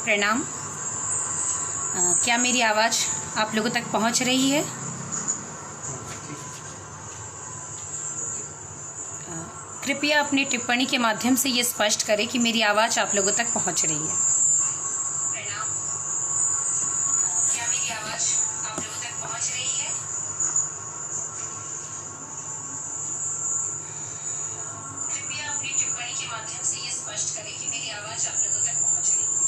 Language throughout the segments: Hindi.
प्रणाम। क्या मेरी आवाज़ आप लोगों तक पहुंच रही है? कृपया अपनी टिप्पणी के माध्यम से ये स्पष्ट करें कि मेरी आवाज़ आप लोगों तक पहुंच रही है। प्रणाम। क्या मेरी आवाज़ आप लोगों तक पहुंच रही है? कृपया अपनी टिप्पणी के माध्यम से ये स्पष्ट करें कि मेरी आवाज़ आप लोगों तक पहुंच रही है।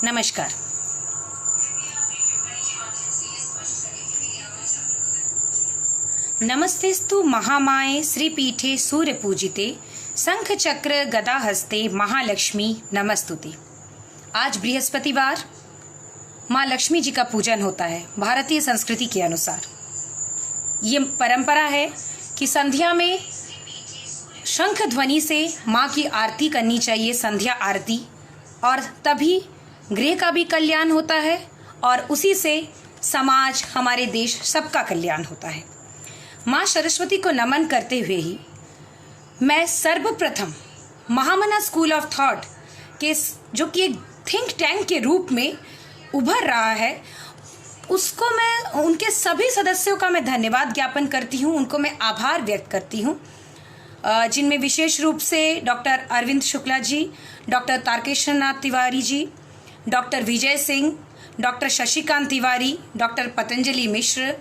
नमस्कार। नमस्तेस्तु महामाये श्रीपीठे सूर्यपूजिते शंख चक्र गदा हस्ते महालक्ष्मी नमस्तुते। आज बृहस्पतिवार माँ लक्ष्मी जी का पूजन होता है भारतीय संस्कृति के अनुसार। ये परंपरा है कि संध्या में शंख ध्वनि से माँ की आरती करनी चाहिए, संध्या आरती, और तभी गृह का भी कल्याण होता है और उसी से समाज, हमारे देश, सबका कल्याण होता है। माँ सरस्वती को नमन करते हुए ही मैं सर्वप्रथम महामना स्कूल ऑफ थॉट के, जो कि एक थिंक टैंक के रूप में उभर रहा है, उसको मैं, उनके सभी सदस्यों का मैं धन्यवाद ज्ञापन करती हूँ, उनको मैं आभार व्यक्त करती हूँ, जिनमें विशेष रूप से डॉक्टर अरविंद शुक्ला जी, डॉक्टर तारकेश्वर नाथ Tiwari ji, doctor Vijay Singh, doctor Shashikant Tiwari, doctor Patanjali मिश्र,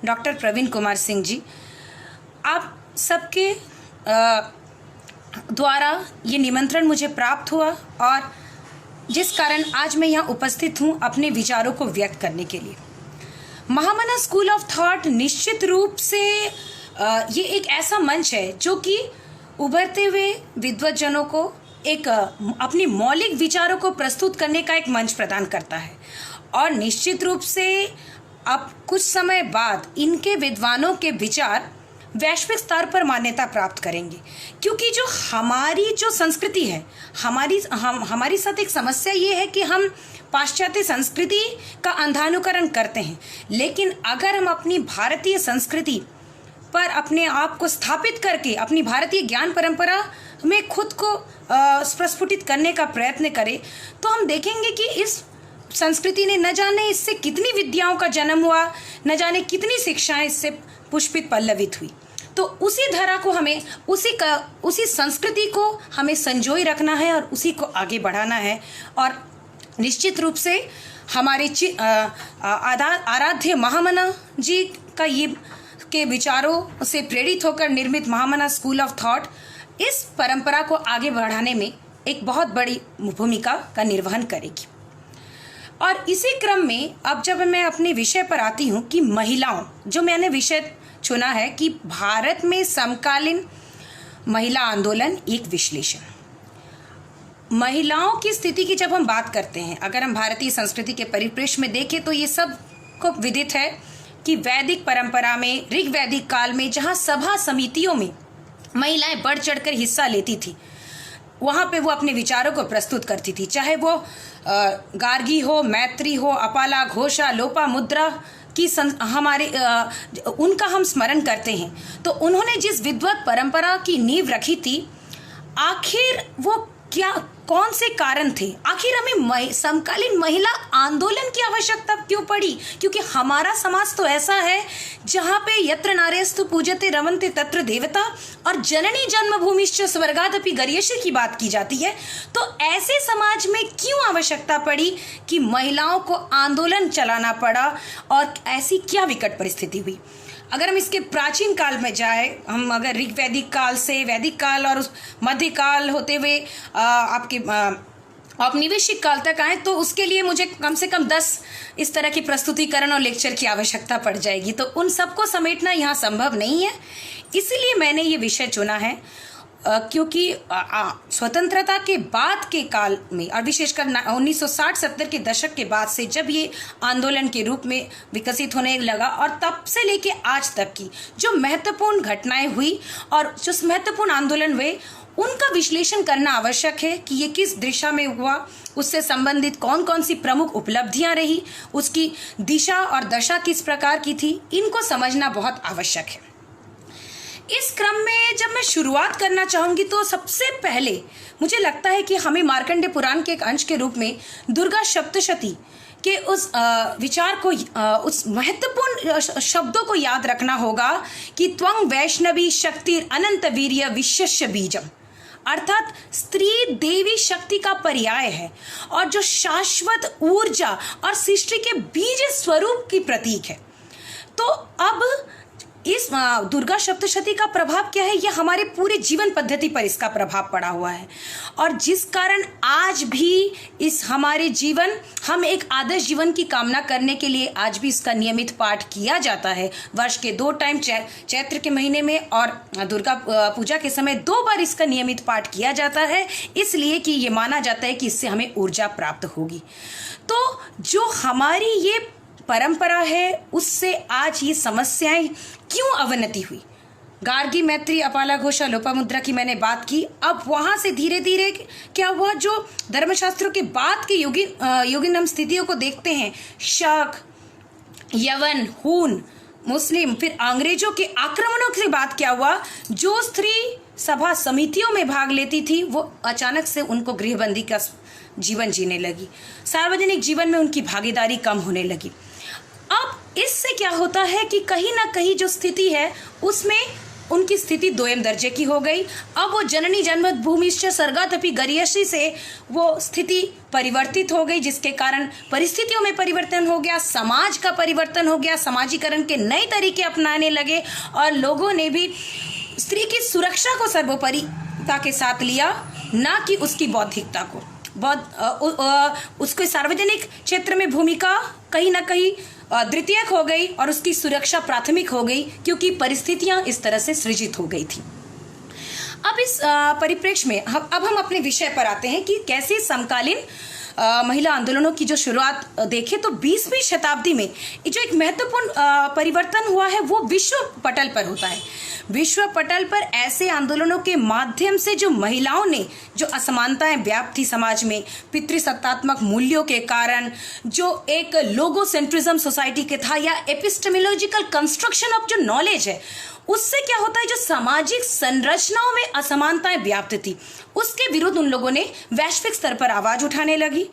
डॉक्टर प्रवीण कुमार सिंह जी, आप सबके द्वारा ये निमंत्रण मुझे प्राप्त हुआ और जिस कारण आज मैं यहाँ उपस्थित हूँ अपने विचारों को व्यक्त करने के लिए। महामना स्कूल ऑफ थॉट निश्चित रूप से ये एक ऐसा मंच है जो कि उभरते हुए विद्वज्जनों को एक अपनी मौलिक विचारों को प्रस्तुत करने का एक मंच प्रदान करता है और निश्चित रूप से अब कुछ समय बाद इनके विद्वानों के विचार वैश्विक स्तर पर मान्यता प्राप्त करेंगे, क्योंकि जो हमारी जो संस्कृति है, हमारी साथ एक समस्या ये है कि हम पाश्चात्य संस्कृति का अंधानुकरण करते हैं, लेकिन अगर हम अपनी भारतीय संस्कृति पर अपने आप को स्थापित करके अपनी भारतीय ज्ञान परंपरा में खुद को प्रस्फुटित करने का प्रयत्न करें तो हम देखेंगे कि इस संस्कृति ने न जाने इससे कितनी विद्याओं का जन्म हुआ, न जाने कितनी शिक्षाएं इससे पुष्पित पल्लवित हुई। तो उसी धारा को हमें, उसी संस्कृति को हमें संजोए रखना है और उसी को आगे बढ़ाना है। और निश्चित रूप से हमारे आराध्य महामना जी का ये के विचारों से प्रेरित होकर निर्मित महामना स्कूल ऑफ थॉट इस परंपरा को आगे बढ़ाने में एक बहुत बड़ी भूमिका का निर्वहन करेगी। और इसी क्रम में अब जब मैं अपने विषय पर आती हूँ कि महिलाओं, जो मैंने विषय चुना है कि भारत में समकालीन महिला आंदोलन, एक विश्लेषण। महिलाओं की स्थिति की जब हम बात करते हैं, अगर हम भारतीय संस्कृति के परिप्रेक्ष्य में देखें तो ये सब को विदित है कि वैदिक परंपरा में, ऋग वैदिक काल में जहाँ सभा समितियों में महिलाएं बढ़ चढ़कर हिस्सा लेती थी, वहाँ पे वो अपने विचारों को प्रस्तुत करती थी, चाहे वो गार्गी हो, मैत्री हो, अपाला, घोषा, लोपा मुद्रा की उनका हम स्मरण करते हैं। तो उन्होंने जिस विद्वत परंपरा की नींव रखी थी, आखिर वो क्या कौन से कारण थे? आखिर हमें समकालीन महिला आंदोलन की आवश्यकता क्यों पड़ी? क्योंकि हमारा समाज तो ऐसा है जहाँ पे यत्र नार्यस्तु पूज्यते रमन्ते तत्र देवता और जननी जन्मभूमिश्च स्वर्गादपि गरीयसी की बात की जाती है। तो ऐसे समाज में क्यों आवश्यकता पड़ी कि महिलाओं को आंदोलन चलाना पड़ा और ऐसी क्या विकट परिस्थिति हुई? अगर हम इसके प्राचीन काल में जाए, हम अगर ऋग वैदिक काल से वैदिक काल और मध्यकाल होते हुए आपके औपनिवेशिक काल तक आए, तो उसके लिए मुझे कम से कम 10 इस तरह की प्रस्तुतिकरण और लेक्चर की आवश्यकता पड़ जाएगी। तो उन सबको समेटना यहाँ संभव नहीं है, इसीलिए मैंने ये विषय चुना है। क्योंकि स्वतंत्रता के बाद के काल में और विशेषकर 1960-70 के दशक के बाद से जब ये आंदोलन के रूप में विकसित होने लगा और तब से लेके आज तक की जो महत्वपूर्ण घटनाएं हुई और जो महत्वपूर्ण आंदोलन हुए, उनका विश्लेषण करना आवश्यक है कि ये किस दिशा में हुआ, उससे संबंधित कौन कौन सी प्रमुख उपलब्धियां रही, उसकी दिशा और दशा किस प्रकार की थी, इनको समझना बहुत आवश्यक है। इस क्रम में जब मैं शुरुआत करना चाहूंगी तो सबसे पहले मुझे लगता है कि हमें मार्कंडेय पुराण के एक अंश के रूप में दुर्गा सप्तशती के उस विचार को, उस महत्वपूर्ण शब्दों को याद रखना होगा कि त्वं वैष्णवी शक्ति अनंत वीर्य विश्वस्य बीजम, अर्थात स्त्री देवी शक्ति का पर्याय है और जो शाश्वत ऊर्जा और सृष्टि के बीज स्वरूप की प्रतीक है। तो अब इस दुर्गा सप्तशती का प्रभाव क्या है? यह हमारे पूरे जीवन पद्धति पर इसका प्रभाव पड़ा हुआ है और जिस कारण आज भी इस हमारे जीवन, हम एक आदर्श जीवन की कामना करने के लिए आज भी इसका नियमित पाठ किया जाता है। वर्ष के 2 टाइम, चैत्र के महीने में और दुर्गा पूजा के समय 2 बार इसका नियमित पाठ किया जाता है, इसलिए कि ये माना जाता है कि इससे हमें ऊर्जा प्राप्त होगी। तो जो हमारी ये परंपरा है उससे आज ये समस्याएं क्यों अवनति हुई? गार्गी, मैत्री, अपाला घोषा, लोपामुद्रा की मैंने बात की। अब वहां से धीरे धीरे क्या हुआ, जो धर्मशास्त्रों के बाद के योगिन हम स्थितियों को देखते हैं, शक, यवन, हून, मुस्लिम, फिर अंग्रेजों के आक्रमणों के बाद क्या हुआ, जो स्त्री सभा समितियों में भाग लेती थी वो अचानक से उनको गृहबंदी का जीवन जीने लगी, सार्वजनिक जीवन में उनकी भागीदारी कम होने लगी। अब इससे क्या होता है कि कहीं ना कहीं जो स्थिति है उसमें उनकी स्थिति दोयम दर्जे की हो गई। अब वो जननी जन्मभूमिश्च स्वर्गादपि गरीयसी से वो स्थिति परिवर्तित हो गई, जिसके कारण परिस्थितियों में परिवर्तन हो गया, समाज का परिवर्तन हो गया, समाजीकरण के नए तरीके अपनाने लगे और लोगों ने भी स्त्री की सुरक्षा को सर्वोपरिता के साथ लिया, ना कि उसकी बौद्धिकता को। उसके सार्वजनिक क्षेत्र में भूमिका कहीं ना कहीं द्वितीयक हो गई और उसकी सुरक्षा प्राथमिक हो गई, क्योंकि परिस्थितियां इस तरह से सृजित हो गई थी। अब इस परिप्रेक्ष्य में अब हम अपने विषय पर आते हैं कि कैसे समकालीन महिला आंदोलनों की जो शुरुआत देखें तो 20वीं शताब्दी में जो एक महत्वपूर्ण परिवर्तन हुआ है वो विश्व पटल पर होता है। विश्व पटल पर ऐसे आंदोलनों के माध्यम से जो महिलाओं ने जो असमानताएं व्याप्त थी समाज में, पितृसत्तात्मक मूल्यों के कारण, जो एक लोगोसेंट्रिज्म सोसाइटी के था या एपिस्टेमोलॉजिकल कंस्ट्रक्शन ऑफ जो नॉलेज है, उससे क्या होता है, जो सामाजिक संरचनाओं में असमानताएं व्याप्त थी उसके विरुद्ध उन लोगों ने वैश्विक स्तर पर आवाज उठाने लगी।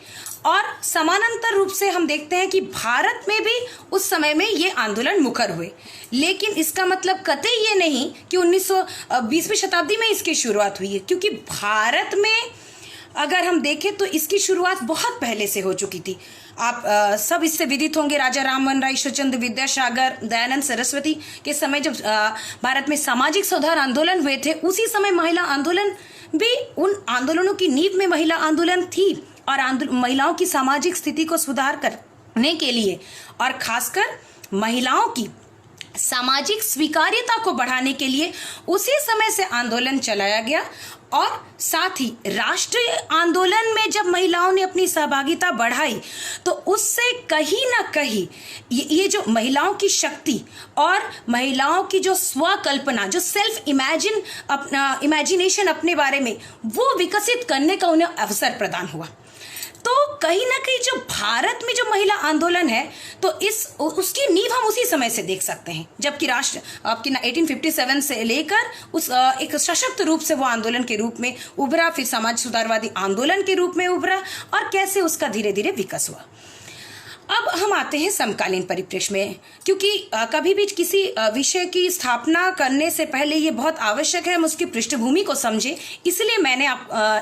और समानांतर रूप से हम देखते हैं कि भारत में भी उस समय में ये आंदोलन मुखर हुए, लेकिन इसका मतलब कतई ये नहीं कि 20वीं शताब्दी में इसकी शुरुआत हुई है, क्योंकि भारत में अगर हम देखें तो इसकी शुरुआत बहुत पहले से हो चुकी थी। आप सब इससे विदित होंगे, राजा राममोहन राय, ईश्वरचंद्र विद्यासागर, दयानंद सरस्वती के समय जब भारत में सामाजिक सुधार आंदोलन हुए थे, उसी समय महिला आंदोलन भी, उन आंदोलनों की नींव में महिला आंदोलन थी और महिलाओं की सामाजिक स्थिति को सुधार करने के लिए और खासकर महिलाओं की सामाजिक स्वीकार्यता को बढ़ाने के लिए उसी समय से आंदोलन चलाया गया। और साथ ही राष्ट्रीय आंदोलन में जब महिलाओं ने अपनी सहभागिता बढ़ाई तो उससे कहीं ना कहीं ये जो महिलाओं की शक्ति और महिलाओं की जो स्वकल्पना, जो सेल्फ इमेजिनेशन अपने बारे में, वो विकसित करने का उन्हें अवसर प्रदान हुआ। तो कहीं ना कहीं जो भारत में जो महिला आंदोलन है, तो उसकी नींव हम उसी समय से देख सकते हैं, जबकि राष्ट्र आपकी 1857 से लेकर उस एक सशक्त रूप से वो आंदोलन के रूप में उभरा, फिर समाज सुधारवादी आंदोलन के रूप में उभरा और कैसे उसका धीरे धीरे विकास हुआ। अब हम आते हैं समकालीन परिप्रेक्ष्य में, क्योंकि कभी भी किसी विषय की स्थापना करने से पहले ये बहुत आवश्यक है हम उसकी पृष्ठभूमि को समझें, इसलिए मैंने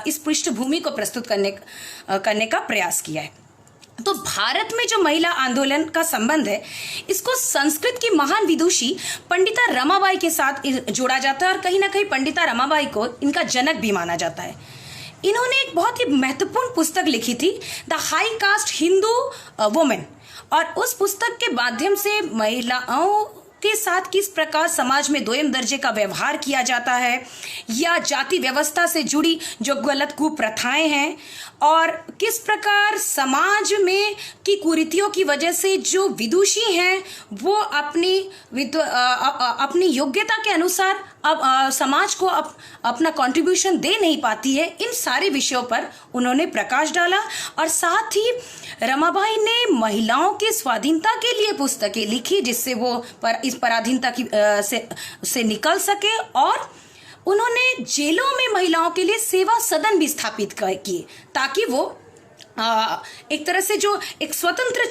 इस पृष्ठभूमि को प्रस्तुत करने का प्रयास किया है। तो भारत में जो महिला आंदोलन का संबंध है, इसको संस्कृत की महान विदुषी पंडिता रमाबाई के साथ जोड़ा जाता है और कहीं ना कहीं पंडिता रमाबाई को इनका जनक भी माना जाता है। इन्होंने एक बहुत ही महत्वपूर्ण पुस्तक लिखी थी, the high cast Hindu women, और उस पुस्तक के माध्यम से महिलाओं के साथ किस प्रकार समाज में दोयम दर्जे का व्यवहार किया जाता है या जाति व्यवस्था से जुड़ी जो गलत कुप्रथाएं हैं और किस प्रकार समाज में की कुरीतियों की वजह से जो विदुषी हैं वो अपनी योग्यता के अनुसार समाज को अपना कंट्रीब्यूशन दे नहीं पाती है। इन सारे विषयों पर उन्होंने प्रकाश डाला और साथ ही रमाबाई ने महिलाओं की स्वाधीनता के लिए पुस्तकें लिखी जिससे वो इस पराधीनता की से निकल सके, और उन्होंने जेलों में महिलाओं के लिए सेवा सदन भी स्थापित किए ताकि वो एक तरह से जो एक स्वतंत्र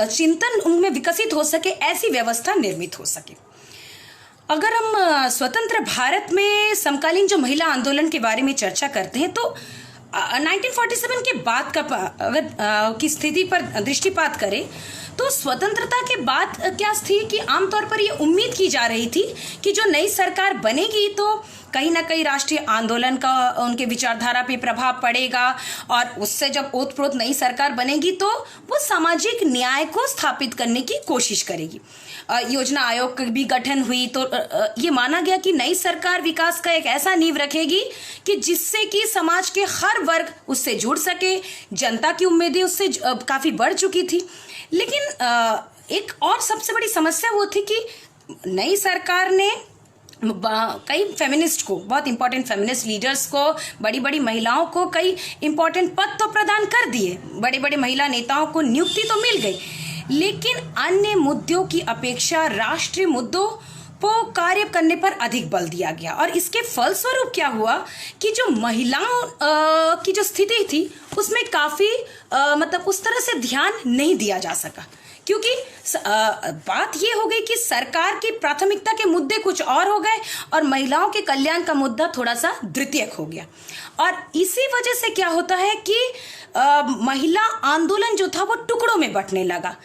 चिंतन उनमें विकसित हो सके, ऐसी व्यवस्था निर्मित हो सके। अगर हम स्वतंत्र भारत में समकालीन जो महिला आंदोलन के बारे में चर्चा करते हैं तो 1947 के बाद का की स्थिति पर दृष्टिपात करें तो स्वतंत्रता के बाद क्या थी कि आमतौर पर ये उम्मीद की जा रही थी कि जो नई सरकार बनेगी तो कहीं ना कहीं राष्ट्रीय आंदोलन का उनके विचारधारा पे प्रभाव पड़ेगा और उससे जब ओतप्रोत नई सरकार बनेगी तो वो सामाजिक न्याय को स्थापित करने की कोशिश करेगी। योजना आयोग का भी गठन हुई तो ये माना गया कि नई सरकार विकास का एक ऐसा नींव रखेगी कि जिससे कि समाज के हर वर्ग उससे जुड़ सके। जनता की उम्मीदें उससे काफी बढ़ चुकी थी, लेकिन एक और सबसे बड़ी समस्या वो थी कि नई सरकार ने कई फेमिनिस्ट को, बहुत इंपॉर्टेंट फेमिनिस्ट लीडर्स को, बड़ी बड़ी महिलाओं को कई इंपॉर्टेंट पद तो प्रदान कर दिए, बड़े बड़े महिला नेताओं को नियुक्ति तो मिल गई, लेकिन अन्य मुद्दों की अपेक्षा राष्ट्रीय मुद्दों को कार्य करने पर अधिक बल दिया गया। और इसके फलस्वरूप क्या हुआ कि जो महिलाओं की जो स्थिति थी उसमें काफी मतलब उस तरह से ध्यान नहीं दिया जा सका, क्योंकि बात ये हो गई कि सरकार की प्राथमिकता के मुद्दे कुछ और हो गए और महिलाओं के कल्याण का मुद्दा थोड़ा सा द्वितीयक हो गया। और इसी वजह से क्या होता है कि महिला आंदोलन जो था वो टुकड़ों में बंटने लगा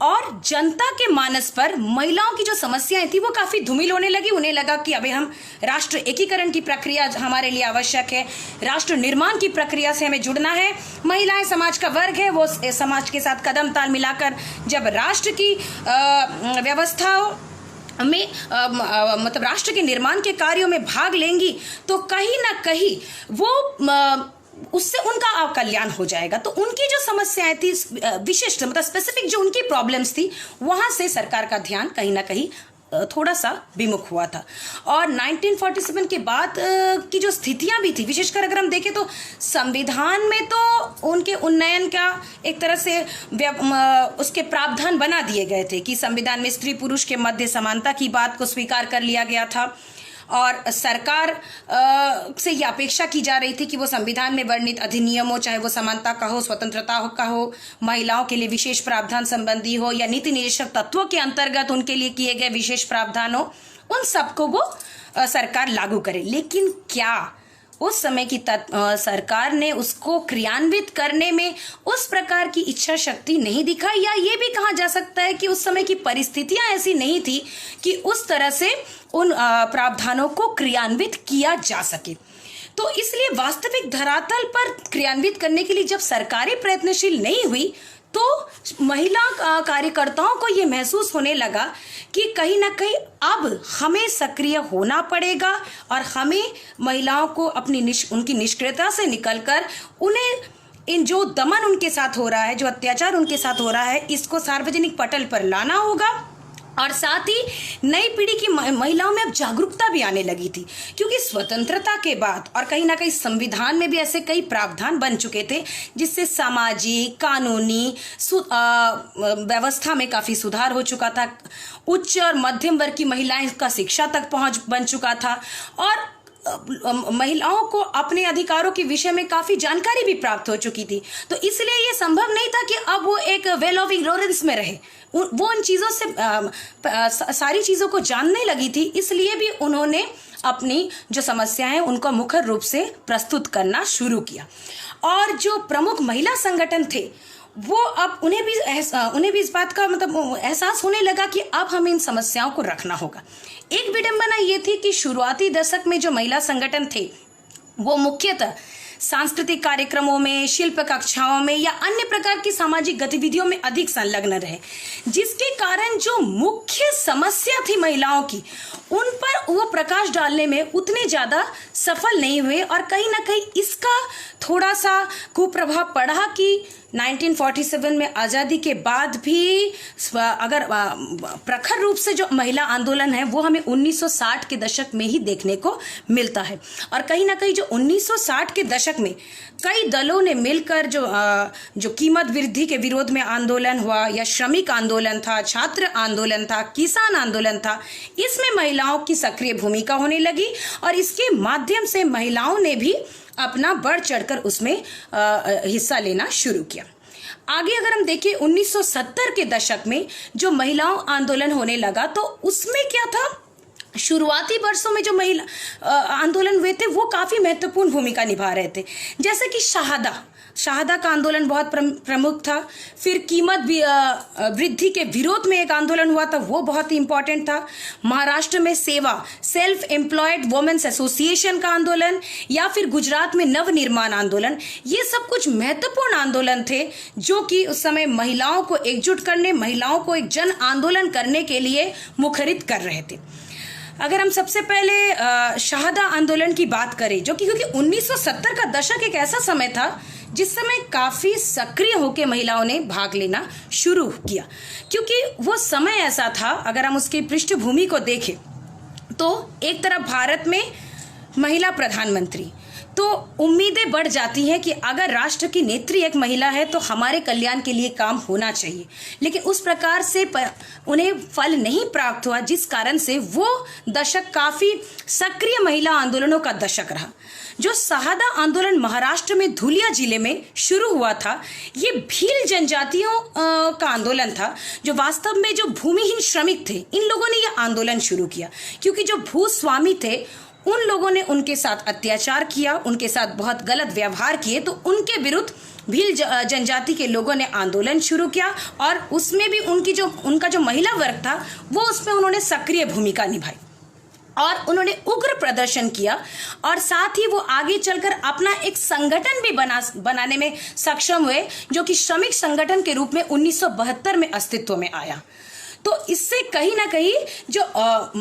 और जनता के मानस पर महिलाओं की जो समस्याएं थी वो काफी धूमिल होने लगी। उन्हें लगा कि अबे हम राष्ट्र एकीकरण की प्रक्रिया हमारे लिए आवश्यक है, राष्ट्र निर्माण की प्रक्रिया से हमें जुड़ना है। महिलाएं समाज का वर्ग है, वो समाज के साथ कदम ताल मिलाकर जब राष्ट्र की व्यवस्थाओं में मतलब राष्ट्र के निर्माण के कार्यों में भाग लेंगी तो कहीं ना कहीं वो उससे उनका कल्याण हो जाएगा। तो उनकी जो समस्याएं थी विशिष्ट मतलब स्पेसिफिक जो उनकी प्रॉब्लम्स थी, वहां से सरकार का ध्यान कहीं ना कहीं थोड़ा सा विमुख हुआ था। और 1947 के बाद की जो स्थितियां भी थी, विशेषकर अगर हम देखें तो संविधान में तो उनके उन्नयन का एक तरह से उसके प्रावधान बना दिए गए थे कि संविधान में स्त्री पुरुष के मध्य समानता की बात को स्वीकार कर लिया गया था और सरकार से यह अपेक्षा की जा रही थी कि वो संविधान में वर्णित अधिनियमों, चाहे वो समानता का हो, स्वतंत्रता का हो, महिलाओं के लिए विशेष प्रावधान संबंधी हो या नीति निर्देशक तत्वों के अंतर्गत उनके लिए किए गए विशेष प्रावधान हो, उन सबको वो सरकार लागू करे। लेकिन क्या उस समय की सरकार ने उसको क्रियान्वित करने में उस प्रकार की इच्छा शक्ति नहीं दिखाई, या ये भी कहा जा सकता है कि उस समय की परिस्थितियां ऐसी नहीं थी कि उस तरह से उन प्रावधानों को क्रियान्वित किया जा सके। तो इसलिए वास्तविक धरातल पर क्रियान्वित करने के लिए जब सरकारें प्रयत्नशील नहीं हुई तो महिला कार्यकर्ताओं को ये महसूस होने लगा कि कहीं ना कहीं अब हमें सक्रिय होना पड़ेगा और हमें महिलाओं को उनकी निष्क्रियता से निकलकर उन्हें इन जो दमन उनके साथ हो रहा है, जो अत्याचार उनके साथ हो रहा है, इसको सार्वजनिक पटल पर लाना होगा और साथ ही नई पीढ़ी की महिलाओं में अब जागरूकता भी आने लगी थी, क्योंकि स्वतंत्रता के बाद और कहीं ना कहीं संविधान में भी ऐसे कई प्रावधान बन चुके थे जिससे सामाजिक कानूनी व्यवस्था में काफी सुधार हो चुका था। उच्च और मध्यम वर्ग की महिलाएं का शिक्षा तक पहुंच बन चुका था और महिलाओं को अपने अधिकारों के विषय में काफी जानकारी भी प्राप्त हो चुकी थी। तो इसलिए ये संभव नहीं था कि अब वो एक वेल ऑफ इग्नोरेंस में रहे, वो उन चीजों से सारी चीजों को जानने लगी थी। इसलिए भी उन्होंने अपनी जो समस्याएं हैं उनको मुखर रूप से प्रस्तुत करना शुरू किया। और जो प्रमुख महिला संगठन थे वो अब उन्हें भी इस बात का मतलब एहसास होने लगा कि अब हमें इन समस्याओं को रखना होगा। एक विडंबना ये थी कि शुरुआती दशक में जो महिला संगठन थे वो मुख्यतः सांस्कृतिक कार्यक्रमों में, शिल्प कक्षाओं में या अन्य प्रकार की सामाजिक गतिविधियों में अधिक संलग्न रहे, जिसके कारण जो मुख्य समस्या थी महिलाओं की उन पर वो प्रकाश डालने में उतने ज्यादा सफल नहीं हुए। और कहीं ना कहीं इसका थोड़ा सा कुप्रभाव पड़ा कि 1947 में आज़ादी के बाद भी अगर प्रखर रूप से जो महिला आंदोलन है वो हमें 1960 के दशक में ही देखने को मिलता है। और कहीं ना कहीं जो 1960 के दशक में कई दलों ने मिलकर जो कीमत वृद्धि के विरोध में आंदोलन हुआ या श्रमिक आंदोलन था, छात्र आंदोलन था, किसान आंदोलन था, इसमें महिलाओं की सक्रिय भूमिका होने लगी और इसके माध्यम से महिलाओं ने भी अपना बढ़ चढ़कर उसमें हिस्सा लेना शुरू किया। आगे अगर हम देखें 1970 के दशक में जो महिलाओं आंदोलन होने लगा तो उसमें क्या था, शुरुआती वर्षों में जो महिला आंदोलन हुए थे वो काफी महत्वपूर्ण भूमिका निभा रहे थे। जैसे कि शहादा का आंदोलन बहुत प्रमुख था। फिर कीमत वृद्धि के विरोध में एक आंदोलन हुआ था, वो बहुत ही इंपॉर्टेंट था। महाराष्ट्र में सेल्फ एम्प्लॉयड वुमेन्स एसोसिएशन का आंदोलन या फिर गुजरात में नवनिर्माण आंदोलन, ये सब कुछ महत्वपूर्ण आंदोलन थे जो कि उस समय महिलाओं को एकजुट करने, महिलाओं को एक जन आंदोलन करने के लिए मुखरित कर रहे थे। अगर हम सबसे पहले शहादा आंदोलन की बात करें, जो कि क्योंकि 1970 का दशक एक ऐसा समय था जिस समय काफी सक्रिय होकर महिलाओं ने भाग लेना शुरू किया, क्योंकि वो समय ऐसा था, अगर हम उसकी पृष्ठभूमि को देखें तो एक तरफ भारत में महिला प्रधानमंत्री, तो उम्मीदें बढ़ जाती हैं कि अगर राष्ट्र की नेत्री एक महिला है तो हमारे कल्याण के लिए काम होना चाहिए। लेकिन उस प्रकार से उन्हें फल नहीं प्राप्त हुआ, जिस कारण से वो दशक काफी सक्रिय महिला आंदोलनों का दशक रहा। जो शहादा आंदोलन महाराष्ट्र में धुलिया जिले में शुरू हुआ था, ये भील जनजातियों का आंदोलन था, जो वास्तव में जो भूमिहीन श्रमिक थे, इन लोगों ने यह आंदोलन शुरू किया क्योंकि जो भूस्वामी थे उन लोगों ने उनके साथ अत्याचार किया, उनके साथ बहुत गलत व्यवहार किए, तो उनके विरुद्ध भील जनजाति के लोगों ने आंदोलन शुरू किया और उसमें भी उनका जो महिला वर्ग था वो उसमें उन्होंने सक्रिय भूमिका निभाई और उन्होंने उग्र प्रदर्शन किया और साथ ही वो आगे चलकर अपना एक संगठन भी बनाने में सक्षम हुए, जो कि श्रमिक संगठन के रूप में 1972 में अस्तित्व में आया। तो इससे कहीं ना कहीं जो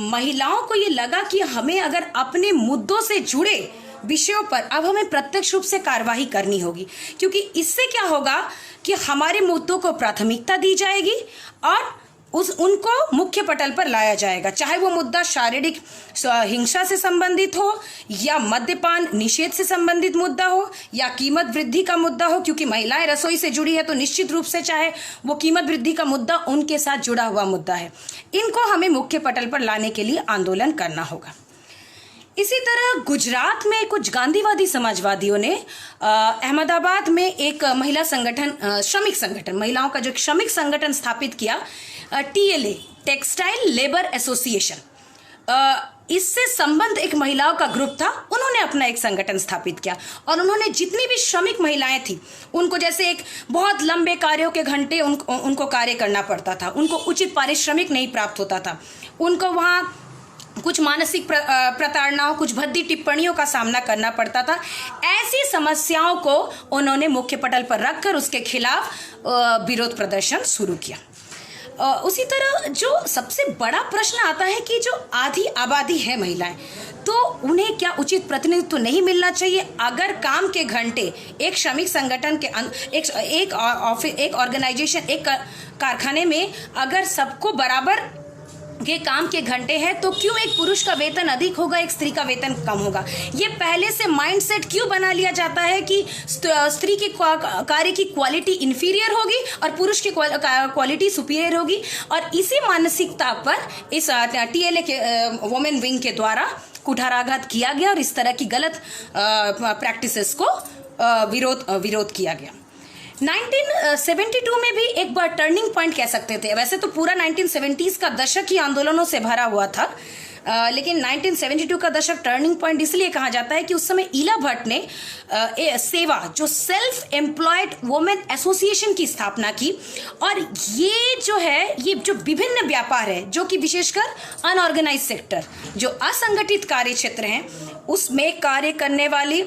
महिलाओं को ये लगा कि हमें अगर अपने मुद्दों से जुड़े विषयों पर अब हमें प्रत्यक्ष रूप से कार्यवाही करनी होगी, क्योंकि इससे क्या होगा कि हमारे मुद्दों को प्राथमिकता दी जाएगी और उनको मुख्य पटल पर लाया जाएगा, चाहे वो मुद्दा शारीरिक हिंसा से संबंधित हो या मद्यपान निषेध से संबंधित मुद्दा हो या कीमत वृद्धि का मुद्दा हो, क्योंकि महिलाएं रसोई से जुड़ी है तो निश्चित रूप से चाहे वो कीमत वृद्धि का मुद्दा उनके साथ जुड़ा हुआ मुद्दा है, इनको हमें मुख्य पटल पर लाने के लिए आंदोलन करना होगा। इसी तरह गुजरात में कुछ गांधीवादी समाजवादियों ने अहमदाबाद में एक महिला संगठन, श्रमिक संगठन, महिलाओं का जो श्रमिक संगठन स्थापित किया, TLA, टेक्सटाइल लेबर एसोसिएशन। इससे संबंध एक महिलाओं का ग्रुप था, उन्होंने अपना एक संगठन स्थापित किया और उन्होंने जितनी भी श्रमिक महिलाएं थी उनको, जैसे एक बहुत लंबे कार्यों के घंटे उनको कार्य करना पड़ता था, उनको उचित पारिश्रमिक नहीं प्राप्त होता था, उनको वहाँ कुछ मानसिक प्रताड़नाओं, कुछ भद्दी टिप्पणियों का सामना करना पड़ता था। ऐसी समस्याओं को उन्होंने मुख्य पटल पर रखकर उसके खिलाफ विरोध प्रदर्शन शुरू किया। उसी तरह जो सबसे बड़ा प्रश्न आता है कि जो आधी आबादी है महिलाएं, तो उन्हें क्या उचित प्रतिनिधित्व नहीं मिलना चाहिए? अगर काम के घंटे एक श्रमिक संगठन के एक ऑर्गेनाइजेशन, एक कारखाने में अगर सबको बराबर के काम के घंटे हैं तो क्यों एक पुरुष का वेतन अधिक होगा, एक स्त्री का वेतन कम होगा? ये पहले से माइंडसेट क्यों बना लिया जाता है कि स्त्री की कार्य की क्वालिटी इंफीरियर होगी और पुरुष की क्वालिटी सुपीरियर होगी? और इसी मानसिकता पर इस टीएलए के वुमेन विंग के द्वारा कुठाराघात किया गया और इस तरह की गलत प्रैक्टिसेस को विरोध किया गया। 1972 में भी एक बार टर्निंग पॉइंट कह सकते थे। वैसे तो पूरा 1970s का दशक ही आंदोलनों से भरा हुआ था, लेकिन 1972 का दशक टर्निंग पॉइंट इसलिए कहा जाता है कि उस समय ईला भट्ट ने सेवा जो सेल्फ एम्प्लॉयड वुमेन एसोसिएशन की स्थापना की। और ये जो विभिन्न व्यापार है, जो कि विशेषकर अनऑर्गेनाइज सेक्टर, जो असंगठित कार्य क्षेत्र हैं, उसमें कार्य करने वाली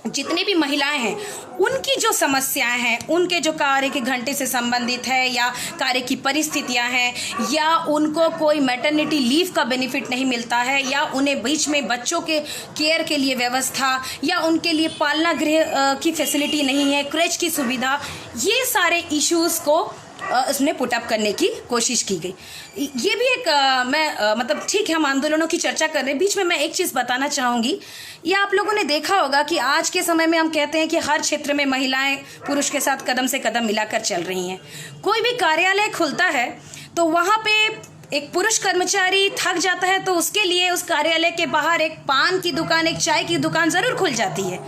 जितनी भी महिलाएं हैं, उनकी जो समस्याएं हैं, उनके जो कार्य के घंटे से संबंधित है या कार्य की परिस्थितियां हैं, या उनको कोई मैटरनिटी लीव का बेनिफिट नहीं मिलता है, या उन्हें बीच में बच्चों के केयर के लिए व्यवस्था, या उनके लिए पालना गृह की फैसिलिटी नहीं है, क्रेच की सुविधा, ये सारे इश्यूज को उसने पुटअप करने की कोशिश की गई। ये भी एक मतलब ठीक है, हम आंदोलनों की चर्चा कर रहे हैं, बीच में मैं एक चीज़ बताना चाहूँगी। ये आप लोगों ने देखा होगा कि आज के समय में हम कहते हैं कि हर क्षेत्र में महिलाएं पुरुष के साथ कदम से कदम मिलाकर चल रही हैं। कोई भी कार्यालय खुलता है तो वहाँ पे एक पुरुष कर्मचारी थक जाता है तो उसके लिए उस कार्यालय के बाहर एक पान की दुकान, एक चाय की दुकान ज़रूर खुल जाती है।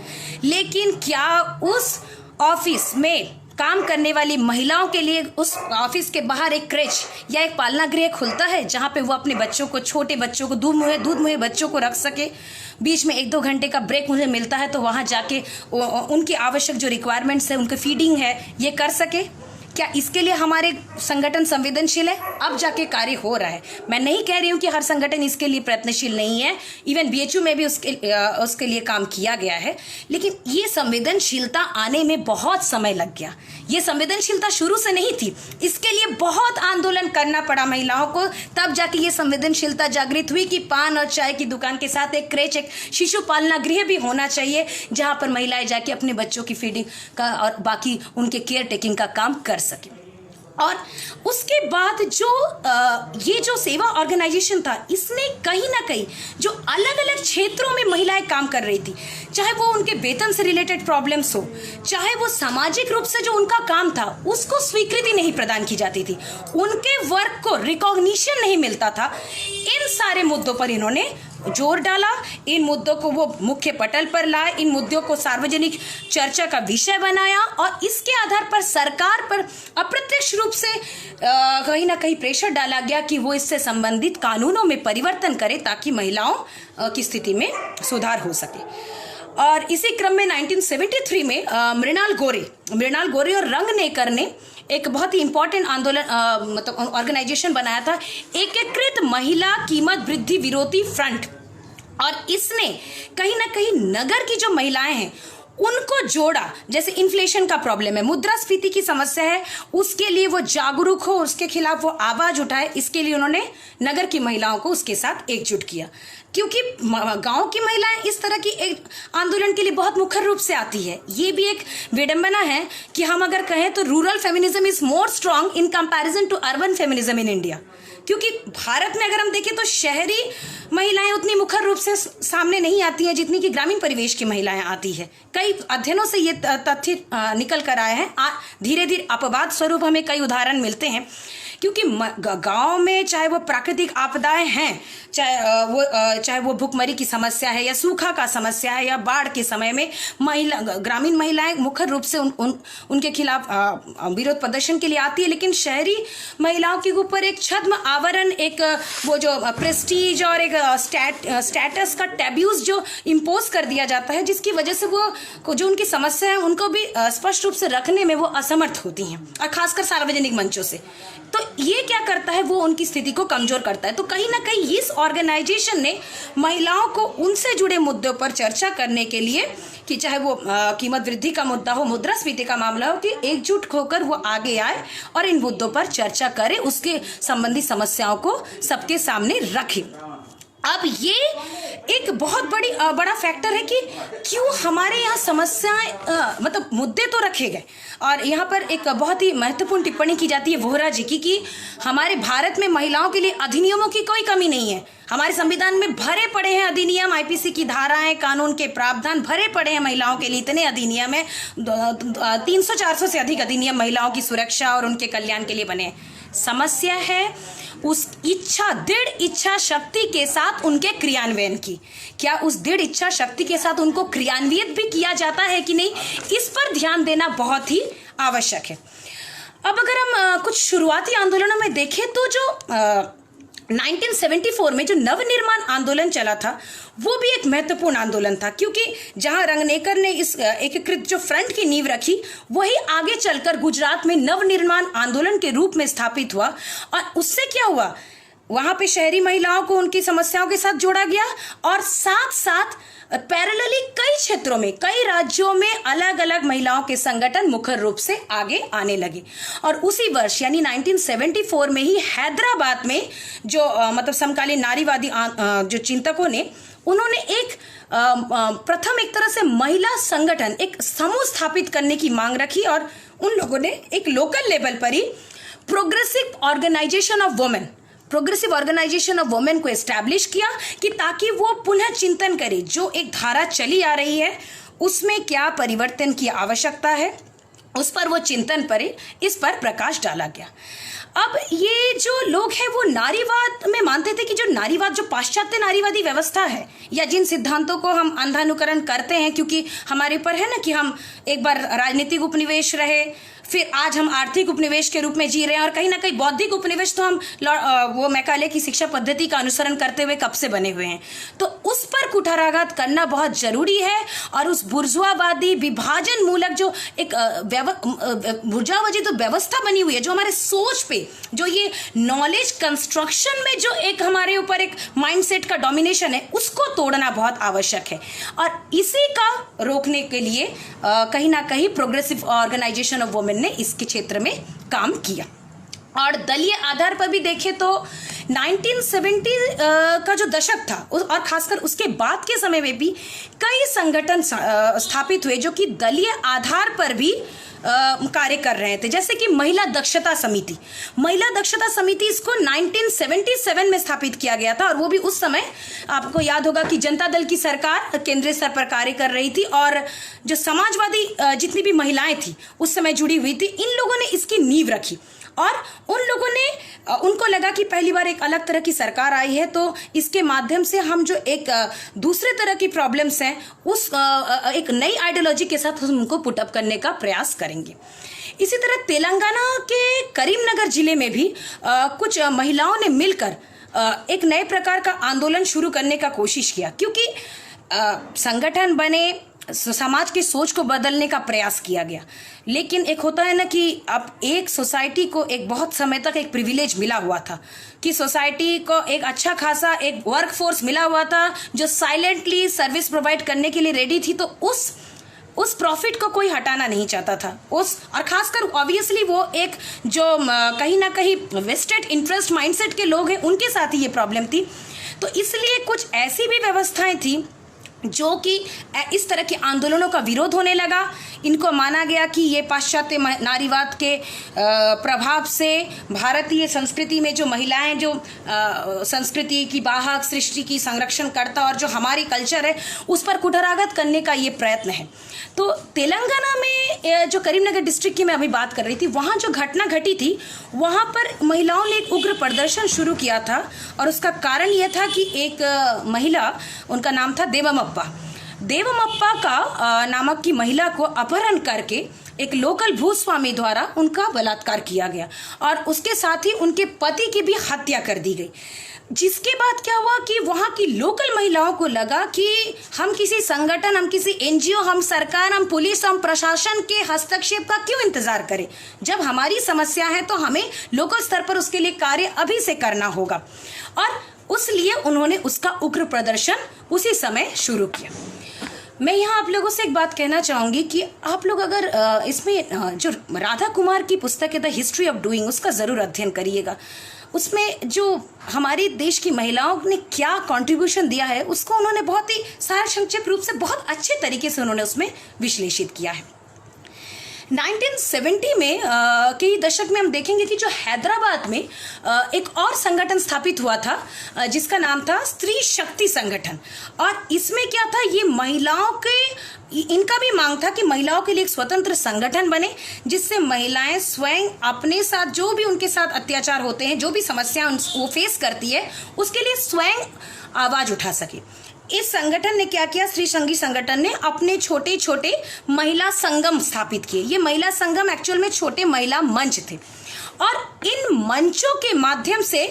लेकिन क्या उस ऑफिस में काम करने वाली महिलाओं के लिए उस ऑफिस के बाहर एक क्रेच या एक पालना गृह खुलता है जहां पे वो अपने बच्चों को, छोटे बच्चों को, दूध मुहे बच्चों को रख सके? बीच में 1-2 घंटे का ब्रेक उन्हें मिलता है तो वहां जाके उनकी आवश्यक जो रिक्वायरमेंट्स है, उनकी फीडिंग है, ये कर सके? क्या इसके लिए हमारे संगठन संवेदनशील है? अब जाके कार्य हो रहा है। मैं नहीं कह रही हूँ कि हर संगठन इसके लिए प्रयत्नशील नहीं है, इवन बीएचयू में भी उसके लिए काम किया गया है, लेकिन ये संवेदनशीलता आने में बहुत समय लग गया। ये संवेदनशीलता शुरू से नहीं थी, इसके लिए बहुत आंदोलन करना पड़ा महिलाओं को, तब जाके ये संवेदनशीलता जागृत हुई कि पान और चाय की दुकान के साथ एक क्रेच, एक शिशु पालना गृह भी होना चाहिए जहां पर महिलाएं जाके अपने बच्चों की फीडिंग का और बाकी उनके केयर टेकिंग का काम कर सके। और उसके बाद ये जो सेवा ऑर्गेनाइजेशन था, इसने कहीं ना कहीं जो अलग अलग क्षेत्रों में महिलाएं काम कर रही थी, चाहे वो उनके वेतन से रिलेटेड प्रॉब्लम्स हो, चाहे वो सामाजिक रूप से जो उनका काम था उसको स्वीकृति नहीं प्रदान की जाती थी, उनके वर्क को रिकॉग्निशन नहीं मिलता था, इन सारे मुद्दों पर इन्होंने जोर डाला। इन मुद्दों को वो मुख्य पटल पर लाए, इन मुद्दों को सार्वजनिक चर्चा का विषय बनाया और इसके आधार पर सरकार पर अप्रत्यक्ष रूप से कहीं ना कहीं प्रेशर डाला गया कि वो इससे संबंधित कानूनों में परिवर्तन करे ताकि महिलाओं की स्थिति में सुधार हो सके। और इसी क्रम में 1973 में मृणाल गोरे और रंगनेकर ने एक बहुत ही इंपॉर्टेंट आंदोलन मतलब ऑर्गेनाइजेशन बनाया था, एकीकृत महिला कीमत वृद्धि विरोधी फ्रंट। और इसने कहीं ना कहीं नगर की जो महिलाएं हैं उनको जोड़ा। जैसे इन्फ्लेशन का प्रॉब्लम है, मुद्रास्फीति की समस्या है, उसके लिए वो जागरूक हो, उसके खिलाफ वो आवाज उठाए, इसके लिए उन्होंने नगर की महिलाओं को उसके साथ एकजुट किया। क्योंकि गांव की महिलाएं इस तरह की एक आंदोलन के लिए बहुत मुखर रूप से आती है। ये भी एक विडंबना है कि हम अगर कहें तो rural feminism is more strong in comparison to urban feminism in India. क्योंकि भारत में अगर हम देखें तो शहरी महिलाएं उतनी मुखर रूप से सामने नहीं आती हैं जितनी कि ग्रामीण परिवेश की महिलाएं आती है। कई अध्ययनों से ये तथ्य निकल कर आए हैं। धीरे धीरे अपवाद स्वरूप हमें कई उदाहरण मिलते हैं, क्योंकि गांव में चाहे वो प्राकृतिक आपदाएं हैं, चाहे वो भूखमरी की समस्या है या सूखा का समस्या है या बाढ़ के समय में ग्रामीण महिलाएं मुख्य रूप से उनके खिलाफ विरोध प्रदर्शन के लिए आती है। लेकिन शहरी महिलाओं के ऊपर एक छद्म आवरण, एक वो जो प्रेस्टीज और एक स्टेटस का टैब्यूज जो इम्पोज कर दिया जाता है, जिसकी वजह से वो जो उनकी समस्या है उनको भी स्पष्ट रूप से रखने में वो असमर्थ होती हैं, और खासकर सार्वजनिक मंचों से। तो ये क्या करता है, वो उनकी स्थिति को कमजोर करता है। तो कहीं ना कहीं इस ऑर्गेनाइजेशन ने महिलाओं को उनसे जुड़े मुद्दों पर चर्चा करने के लिए, कि चाहे वो कीमत वृद्धि का मुद्दा हो, मुद्रास्फीति का मामला हो, कि एकजुट होकर वो आगे आए और इन मुद्दों पर चर्चा करे, उसके संबंधी समस्याओं को सबके सामने रखे। अब ये एक बहुत बड़ा फैक्टर है कि क्यों हमारे यहाँ समस्याएं मतलब मुद्दे तो रखे गए। और यहाँ पर एक बहुत ही महत्वपूर्ण टिप्पणी की जाती है वोहरा जी की कि हमारे भारत में महिलाओं के लिए अधिनियमों की कोई कमी नहीं है। हमारे संविधान में भरे पड़े हैं अधिनियम, आईपीसी की धाराएं, कानून के प्रावधान भरे पड़े हैं महिलाओं के लिए। इतने अधिनियम है, 300-400 से अधिक अधिनियम महिलाओं की सुरक्षा और उनके कल्याण के लिए बने हैं। समस्या है उस दृढ़ इच्छा शक्ति के साथ उनके क्रियान्वयन की। क्या उस दृढ़ इच्छा शक्ति के साथ उनको क्रियान्वित भी किया जाता है कि नहीं, इस पर ध्यान देना बहुत ही आवश्यक है। अब अगर हम कुछ शुरुआती आंदोलनों में देखें तो जो 1974 में जो नवनिर्माण आंदोलन चला था वो भी एक महत्वपूर्ण आंदोलन था, क्योंकि जहां रंगनेकर ने इस एकीकृत जो फ्रंट की नींव रखी वही आगे चलकर गुजरात में नवनिर्माण आंदोलन के रूप में स्थापित हुआ। और उससे क्या हुआ, वहां पे शहरी महिलाओं को उनकी समस्याओं के साथ जोड़ा गया और साथ साथ पैरेलली कई क्षेत्रों में, कई राज्यों में अलग अलग महिलाओं के संगठन मुख्य रूप से आगे आने लगे। और उसी वर्ष यानी 1974 में ही हैदराबाद में जो मतलब समकालीन नारीवादी जो चिंतकों ने, उन्होंने एक प्रथम एक तरह से महिला संगठन, एक समूह स्थापित करने की मांग रखी और उन लोगों ने एक लोकल लेवल पर ही प्रोग्रेसिव ऑर्गेनाइजेशन ऑफ वुमेन को एस्टैब्लिश किया कि ताकि वो पुनः चिंतन करे जो एक धारा चली आ रही है उसमें क्या परिवर्तन की आवश्यकता है, उस पर वो चिंतन करे, इस पर प्रकाश डाला गया। अब ये जो लोग हैं वो नारीवाद में मानते थे कि जो नारीवाद, जो पाश्चात्य नारीवादी व्यवस्था है या जिन सिद्धांतों को हम अंधानुकरण करते हैं, क्योंकि हमारे ऊपर है ना कि हम एक बार राजनीतिक उपनिवेश रहे, फिर आज हम आर्थिक उपनिवेश के रूप में जी रहे हैं और कहीं ना कहीं बौद्धिक उपनिवेश तो हम वो मैकाले की शिक्षा पद्धति का अनुसरण करते हुए कब से बने हुए हैं। तो उस पर कुठाराघात करना बहुत जरूरी है और उस बुर्जुआवादी विभाजन मूलक जो एक बुर्जुआवादी तो व्यवस्था बनी हुई है, जो हमारे सोच पे, जो ये नॉलेज कंस्ट्रक्शन में जो एक हमारे ऊपर एक माइंडसेट का डोमिनेशन है, उसको तोड़ना बहुत आवश्यक है। और इसी का रोकने के लिए कहीं ना कहीं प्रोग्रेसिव ऑर्गेनाइजेशन ऑफ वुमेन ने इसके क्षेत्र में काम किया। और दलीय आधार पर भी देखें तो 1970 का जो दशक था और खासकर उसके बाद के समय में भी कई संगठन स्थापित हुए जो कि दलीय आधार पर भी कार्य कर रहे थे, जैसे कि महिला दक्षता समिति। महिला दक्षता समिति इसको 1977 में स्थापित किया गया था और वो भी उस समय, आपको याद होगा कि जनता दल की सरकार केंद्रीय स्तर पर कार्य कर रही थी और जो समाजवादी जितनी भी महिलाएं थी उस समय जुड़ी हुई थी, इन लोगों ने इसकी नींव रखी। और उन लोगों ने, उनको लगा कि पहली बार एक अलग तरह की सरकार आई है तो इसके माध्यम से हम जो एक दूसरे तरह की प्रॉब्लम्स हैं उस एक नई आइडियोलॉजी के साथ उनको पुटअप करने का प्रयास करेंगे। इसी तरह तेलंगाना के करीमनगर जिले में भी कुछ महिलाओं ने मिलकर एक नए प्रकार का आंदोलन शुरू करने का कोशिश किया, क्योंकि संगठन बने, समाज की सोच को बदलने का प्रयास किया गया। लेकिन एक होता है ना कि अब एक सोसाइटी को एक बहुत समय तक एक प्रिविलेज मिला हुआ था कि सोसाइटी को एक अच्छा खासा एक वर्क फोर्स मिला हुआ था जो साइलेंटली सर्विस प्रोवाइड करने के लिए रेडी थी, तो उस प्रॉफिट को कोई हटाना नहीं चाहता था। और खासकर ऑब्वियसली वो एक जो कहीं ना कहीं वेस्टेड इंटरेस्ट माइंडसेट के लोग हैं उनके साथ ही ये प्रॉब्लम थी। तो इसलिए कुछ ऐसी भी व्यवस्थाएं थी जो कि इस तरह के आंदोलनों का विरोध होने लगा। इनको माना गया कि ये पाश्चात्य नारीवाद के प्रभाव से भारतीय संस्कृति में जो महिलाएं जो संस्कृति की वाहक, सृष्टि की संरक्षण करता और जो हमारी कल्चर है उस पर कुठाराघात करने का ये प्रयत्न है। तो तेलंगाना में जो करीमनगर डिस्ट्रिक्ट की मैं अभी बात कर रही थी, वहाँ जो घटना घटी थी वहाँ पर महिलाओं ने एक उग्र प्रदर्शन शुरू किया था और उसका कारण यह था कि एक महिला, उनका नाम था देवमप्पा का नामक की महिला को अपहरण करके एक लोकल भूस्वामी द्वारा उनका बलात्कार किया गया और उसके साथ ही उनके पति की भी हत्या कर दी गई। जिसके बाद क्या हुआ कि वहाँ की लोकल महिलाओं को लगा कि हम किसी संगठन, हम किसी एनजीओ, हम सरकार, हम पुलिस, हम प्रशासन के हस्तक्षेप का क्यों इंतजार करें। जब हमारी समस्या है तो हमें लोकल स्तर पर उसके लिए कार्य अभी से करना होगा। और उसलिए उन्होंने उसका उग्र प्रदर्शन उसी समय शुरू किया। मैं यहाँ आप लोगों से एक बात कहना चाहूँगी कि आप लोग अगर इसमें जो राधा कुमार की पुस्तक है द हिस्ट्री ऑफ डूइंग, उसका ज़रूर अध्ययन करिएगा। उसमें जो हमारी देश की महिलाओं ने क्या कंट्रीब्यूशन दिया है उसको उन्होंने बहुत ही सार संक्षेप रूप से बहुत अच्छे तरीके से उन्होंने उसमें विश्लेषित किया है। 1970 में के दशक में हम देखेंगे कि जो हैदराबाद में एक और संगठन स्थापित हुआ था जिसका नाम था स्त्री शक्ति संगठन। और इसमें क्या था, ये महिलाओं के इनका भी मांग था कि महिलाओं के लिए एक स्वतंत्र संगठन बने जिससे महिलाएं स्वयं अपने साथ जो भी उनके साथ अत्याचार होते हैं, जो भी समस्या वो फेस करती है, उसके लिए स्वयं आवाज उठा सके। इस संगठन ने क्या किया, स्त्री संघी संगठन ने अपने छोटे छोटे महिला संगम स्थापित किए। ये महिला संगम एक्चुअल में छोटे महिला मंच थे और इन मंचों के माध्यम से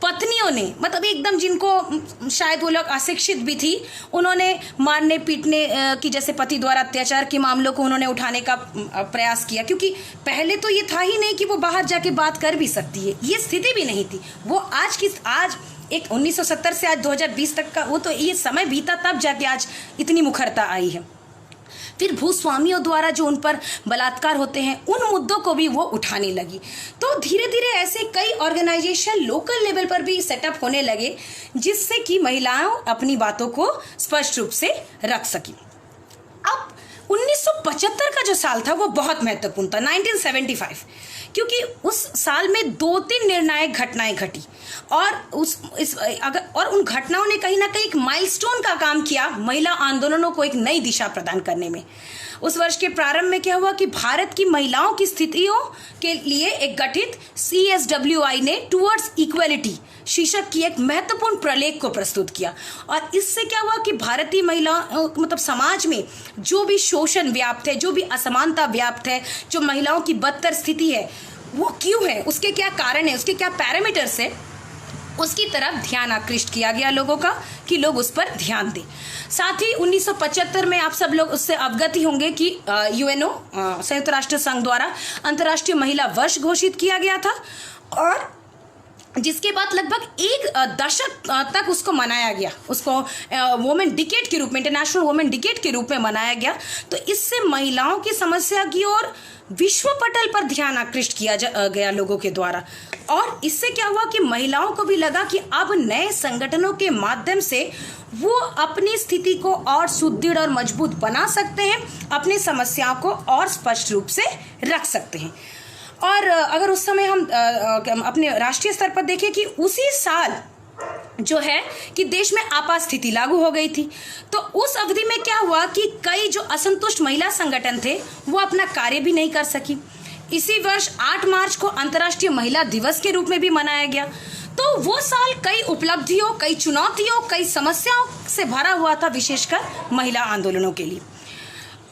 पत्नियों ने, मतलब एकदम जिनको शायद वो लोग अशिक्षित भी थी, उन्होंने मारने पीटने की जैसे पति द्वारा अत्याचार के मामलों को उन्होंने उठाने का प्रयास किया, क्योंकि पहले तो ये था ही नहीं कि वो बाहर जाके बात कर भी सकती है, ये स्थिति भी नहीं थी। वो आज एक 1970 से आज 2020 तक का वो तो ये समय बीता, तब जाके आज इतनी मुखरता आई है। फिर भूस्वामियों द्वारा जो उन पर बलात्कार होते हैं, उन मुद्दों को भी वो उठाने लगी। तो धीरे धीरे ऐसे कई ऑर्गेनाइजेशन लोकल लेवल पर भी सेटअप होने लगे जिससे कि महिलाएं अपनी बातों को स्पष्ट रूप से रख सकी। अब 1975 का जो साल था वो बहुत महत्वपूर्ण था, 1975, क्योंकि उस साल में 2-3 निर्णायक घटनाएं घटी और उन घटनाओं ने कहीं ना कहीं एक माइलस्टोन का काम किया महिला आंदोलनों को एक नई दिशा प्रदान करने में। उस वर्ष के प्रारंभ में क्या हुआ कि भारत की महिलाओं की स्थितियों के लिए एक गठित CSWI ने टुवर्ड्स इक्वलिटी शीर्षक की एक महत्वपूर्ण प्रलेख को प्रस्तुत किया। और इससे क्या हुआ कि भारतीय महिला मतलब समाज में जो भी शोषण व्याप्त है, जो भी असमानता व्याप्त है, जो महिलाओं की बदतर स्थिति है, वो क्यों है, उसके क्या कारण है, उसके क्या पैरामीटर्स है, उसकी तरफ ध्यान आकृष्ट किया गया लोगों का कि लोग उस पर ध्यान दें। साथ ही 1975 में आप सब लोग उससे अवगत ही होंगे कि UNO संयुक्त राष्ट्र संघ द्वारा अंतर्राष्ट्रीय महिला वर्ष घोषित किया गया था और जिसके बाद लगभग एक दशक तक उसको मनाया गया, उसको वुमेन डिकेड के रूप में, इंटरनेशनल वुमेन डिकेड के रूप में मनाया गया। तो इससे महिलाओं की समस्या की ओर विश्व पटल पर ध्यान आकृष्ट किया गया लोगों के द्वारा। और इससे क्या हुआ कि महिलाओं को भी लगा कि अब नए संगठनों के माध्यम से वो अपनी स्थिति को और सुदृढ़ और मजबूत बना सकते हैं, अपनी समस्याओं को और स्पष्ट रूप से रख सकते हैं। और अगर उस समय हम अपने राष्ट्रीय स्तर पर देखें कि उसी साल जो है कि देश में आपात स्थिति लागू हो गई थी, तो उस अवधि में क्या हुआ कि कई जो असंतुष्ट महिला संगठन थे वो अपना कार्य भी नहीं कर सकी। इसी वर्ष 8 मार्च को अंतर्राष्ट्रीय महिला दिवस के रूप में भी मनाया गया। तो वो साल कई उपलब्धियों, कई चुनौतियों, कई समस्याओं से भरा हुआ था, विशेषकर महिला आंदोलनों के लिए।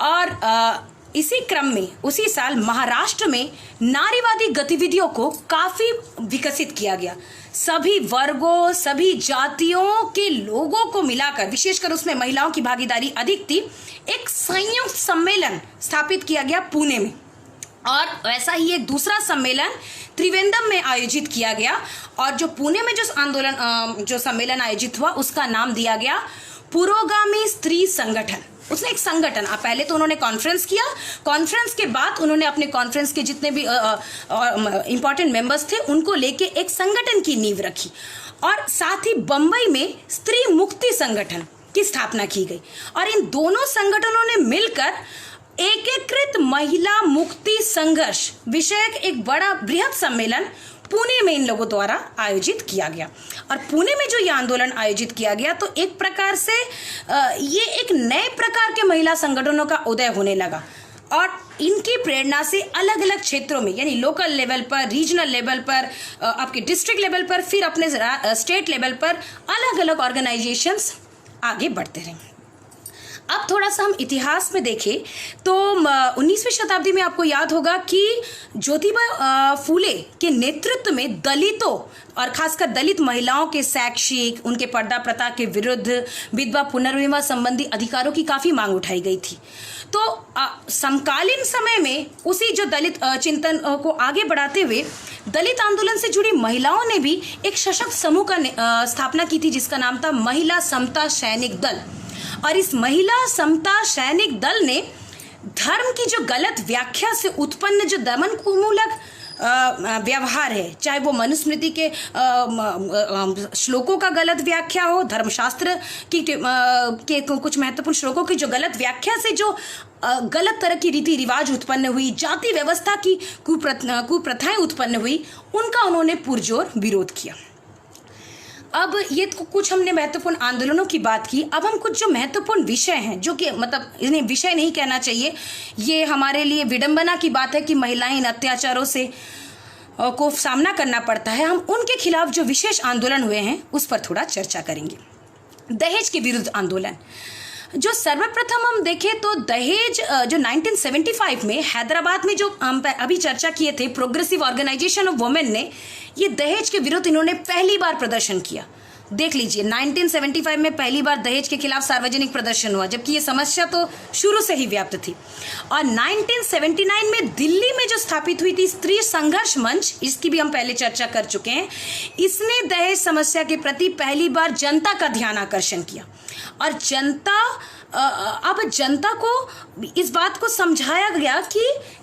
और इसी क्रम में उसी साल महाराष्ट्र में नारीवादी गतिविधियों को काफी विकसित किया गया। सभी वर्गों, सभी जातियों के लोगों को मिलाकर, विशेषकर उसमें महिलाओं की भागीदारी अधिक थी, एक संयुक्त सम्मेलन स्थापित किया गया पुणे में। और वैसा ही एक दूसरा सम्मेलन त्रिवेंद्रम में आयोजित किया गया। और जो पुणे में जो सम्मेलन आयोजित हुआ उसका नाम दिया गया पुरोगामी स्त्री संगठन। उसने एक संगठन, पहले तो उन्होंने कॉन्फ्रेंस किया, कॉन्फ्रेंस के बाद उन्होंने अपने कॉन्फ्रेंस के जितने भी इंपॉर्टेंट मेंबर्स थे उनको लेके एक संगठन की नींव रखी। और साथ ही बंबई में स्त्री मुक्ति संगठन की स्थापना की गई। और इन दोनों संगठनों ने मिलकर एकीकृत महिला मुक्ति संघर्ष विषयक एक बड़ा बृहद सम्मेलन पुणे में इन लोगों द्वारा आयोजित किया गया। और पुणे में जो ये आंदोलन आयोजित किया गया तो एक प्रकार से ये एक नए प्रकार के महिला संगठनों का उदय होने लगा। और इनकी प्रेरणा से अलग अलग क्षेत्रों में, यानी लोकल लेवल पर, रीजनल लेवल पर, आपके डिस्ट्रिक्ट लेवल पर, फिर अपने स्टेट लेवल पर अलग अलग ऑर्गेनाइजेशंस आगे बढ़ते रहे। अब थोड़ा सा हम इतिहास में देखें तो 19वीं शताब्दी में आपको याद होगा कि ज्योतिबा फूले के नेतृत्व में दलितों और खासकर दलित महिलाओं के शैक्षिक, उनके पर्दा प्रथा के विरुद्ध, विधवा पुनर्विवाह संबंधी अधिकारों की काफी मांग उठाई गई थी। तो समकालीन समय में उसी जो दलित चिंतन को आगे बढ़ाते हुए दलित आंदोलन से जुड़ी महिलाओं ने भी एक सशक्त समूह का स्थापना की थी जिसका नाम था महिला समता सैनिक दल। और इस महिला समता सैनिक दल ने धर्म की जो गलत व्याख्या से उत्पन्न जो दमनमूलक व्यवहार है, चाहे वो मनुस्मृति के श्लोकों का गलत व्याख्या हो, धर्मशास्त्र के कुछ महत्वपूर्ण श्लोकों की जो गलत व्याख्या से जो गलत तरह की रीति रिवाज उत्पन्न हुई, जाति व्यवस्था की कुप्रथाएं उत्पन्न हुई, उनका उन्होंने पुरजोर विरोध किया। अब ये तो कुछ हमने महत्वपूर्ण आंदोलनों की बात की। अब हम कुछ जो महत्वपूर्ण विषय हैं, जो कि मतलब इन्हें विषय नहीं कहना चाहिए, ये हमारे लिए विडंबना की बात है कि महिलाएं इन अत्याचारों से को सामना करना पड़ता है, हम उनके खिलाफ जो विशेष आंदोलन हुए हैं उस पर थोड़ा चर्चा करेंगे। दहेज के विरुद्ध आंदोलन, जो सर्वप्रथम हम देखें तो दहेज जो 1975 में हैदराबाद में जो हम अभी चर्चा किए थे, प्रोग्रेसिव ऑर्गेनाइजेशन ऑफ वुमेन ने ये दहेज के विरुद्ध इन्होंने पहली बार प्रदर्शन किया। देख लीजिए 1975 में पहली बार दहेज के खिलाफ सार्वजनिक प्रदर्शन हुआ, जबकि ये समस्या तो शुरू से ही व्याप्त थी। और 1979 में दिल्ली में जो स्थापित हुई थी स्त्री संघर्ष मंच, इसकी भी हम पहले चर्चा कर चुके हैं, इसने दहेज समस्या के प्रति पहली बार जनता का ध्यान आकर्षण किया। और अब जनता को इस बात को समझाया गया कि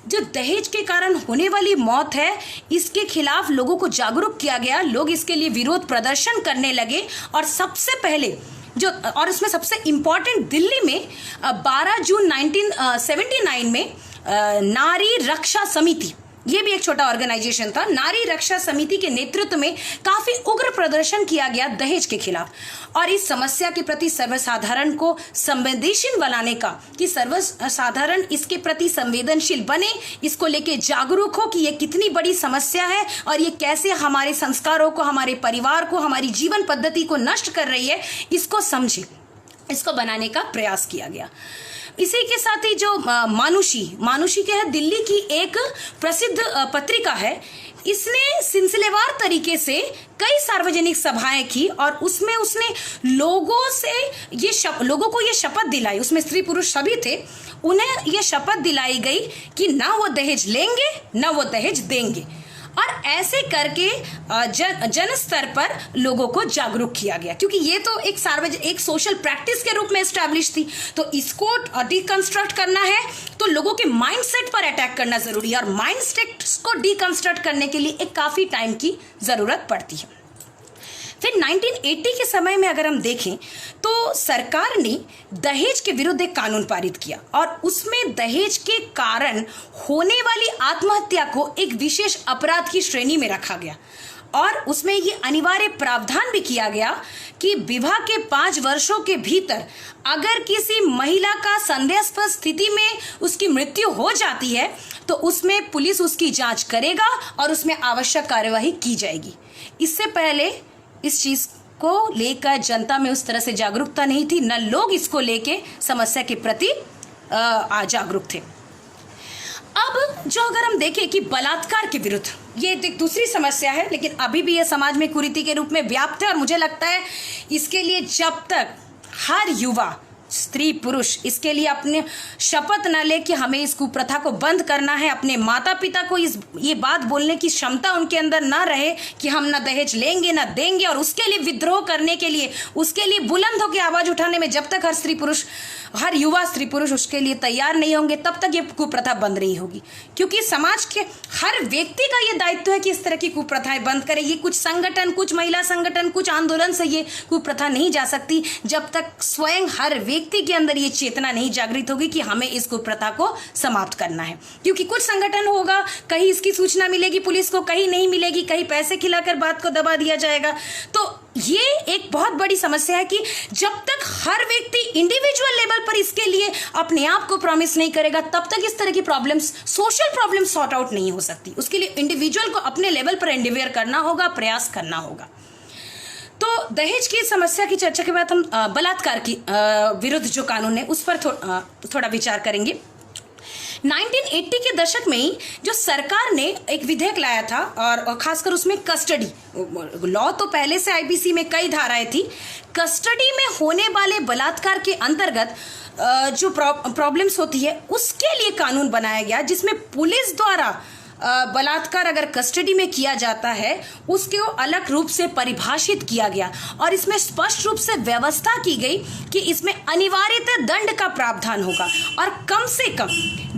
जो दहेज के कारण होने वाली मौत है, इसके खिलाफ लोगों को जागरूक किया गया, लोग इसके लिए विरोध प्रदर्शन करने लगे। और सबसे पहले और इसमें सबसे इम्पोर्टेंट, दिल्ली में 12 जून 1979 में नारी रक्षा समिति, ये भी एक छोटा ऑर्गेनाइजेशन था, नारी रक्षा समिति के नेतृत्व में काफी उग्र प्रदर्शन किया गया दहेज के खिलाफ। और इस समस्या के प्रति सर्वसाधारण को संवेदनशील बनाने का, कि सर्वसाधारण इसके प्रति संवेदनशील बने, इसको लेके जागरूक हो कि ये कितनी बड़ी समस्या है और ये कैसे हमारे संस्कारों को, हमारे परिवार को, हमारी जीवन पद्धति को नष्ट कर रही है, इसको समझे, इसको बनाने का प्रयास किया गया। इसी के साथ ही जो मानुषी के है, दिल्ली की एक प्रसिद्ध पत्रिका है, इसने सिलसिलेवार तरीके से कई सार्वजनिक सभाएं की और उसमें उसने लोगों को ये शपथ दिलाई, उसमें स्त्री पुरुष सभी थे, उन्हें ये शपथ दिलाई गई कि ना वो दहेज लेंगे ना वो दहेज देंगे। और ऐसे करके जन स्तर पर लोगों को जागरूक किया गया, क्योंकि ये तो एक सोशल प्रैक्टिस के रूप में एस्टैब्लिश थी। तो इसको डिकंस्ट्रक्ट करना है तो लोगों के माइंडसेट पर अटैक करना जरूरी है, और माइंडसेट को डिकंस्ट्रक्ट करने के लिए एक काफी टाइम की जरूरत पड़ती है। फिर 1980 के समय में अगर हम देखें तो सरकार ने दहेज के विरुद्ध एक कानून पारित किया और उसमें दहेज के कारण होने वाली आत्महत्या को एक विशेष अपराध की श्रेणी में रखा गया। और उसमें ये अनिवार्य प्रावधान भी किया गया कि विवाह के 5 वर्षों के भीतर अगर किसी महिला का संदेहास्पद स्थिति में उसकी मृत्यु हो जाती है तो उसमें पुलिस उसकी जांच करेगा और उसमें आवश्यक कार्यवाही की जाएगी। इससे पहले इस चीज को लेकर जनता में उस तरह से जागरूकता नहीं थी, न लोग इसको लेके समस्या के प्रति जागरूक थे। अब जो अगर हम देखें कि बलात्कार के विरुद्ध, ये एक दूसरी समस्या है, लेकिन अभी भी ये समाज में कुरीति के रूप में व्याप्त है। और मुझे लगता है इसके लिए जब तक हर युवा, स्त्री पुरुष इसके लिए अपने शपथ न ले कि हमें इस कुप्रथा को बंद करना है, अपने माता पिता को ये बात बोलने की क्षमता उनके अंदर ना रहे कि हम ना दहेज लेंगे ना देंगे, और उसके लिए विद्रोह करने के लिए, उसके लिए बुलंद होकर आवाज उठाने में जब तक हर युवा स्त्री पुरुष उसके लिए तैयार नहीं होंगे, तब तक ये कुप्रथा बंद नहीं होगी। क्योंकि समाज के हर व्यक्ति का ये दायित्व है कि इस तरह की कुप्रथाएं बंद करे। ये कुछ संगठन, कुछ महिला संगठन, कुछ आंदोलन से ये कुप्रथा नहीं जा सकती जब तक स्वयं हर व्यक्ति के अंदर ये चेतना नहीं जागृत होगी कि हमें इस कुप्रथा को समाप्त करना है। क्योंकि कुछ संगठन होगा, कहीं इसकी सूचना मिलेगी पुलिस को, कहीं नहीं मिलेगी, कहीं पैसे खिलाकर बात को दबा दिया जाएगा। तो ये एक बहुत बड़ी समस्या है कि जब तक हर व्यक्ति इंडिविजुअल लेवल पर इसके लिए अपने आप को प्रॉमिस नहीं करेगा, तब तक इस तरह की problems, social problems sort out नहीं हो सकती। उसके लिए इंडिविजुअल को अपने लेवल पर एंडिवेयर करना होगा, प्रयास करना होगा। तो दहेज की समस्या की चर्चा के बाद हम बलात्कार की विरुद्ध जो कानून है उस पर थोड़ा विचार करेंगे। 1980 के दशक में ही जो सरकार ने एक विधेयक लाया था, और खासकर उसमें कस्टडी लॉ, तो पहले से आईपीसी में कई धाराएं थी, कस्टडी में होने वाले बलात्कार के अंतर्गत जो प्रॉब्लम्स होती है उसके लिए कानून बनाया गया, जिसमें पुलिस द्वारा बलात्कार अगर कस्टडी में किया जाता है उसको अलग रूप से परिभाषित किया गया और इसमें स्पष्ट रूप से व्यवस्था की गई कि इसमें अनिवार्यतः दंड का प्रावधान होगा और कम से कम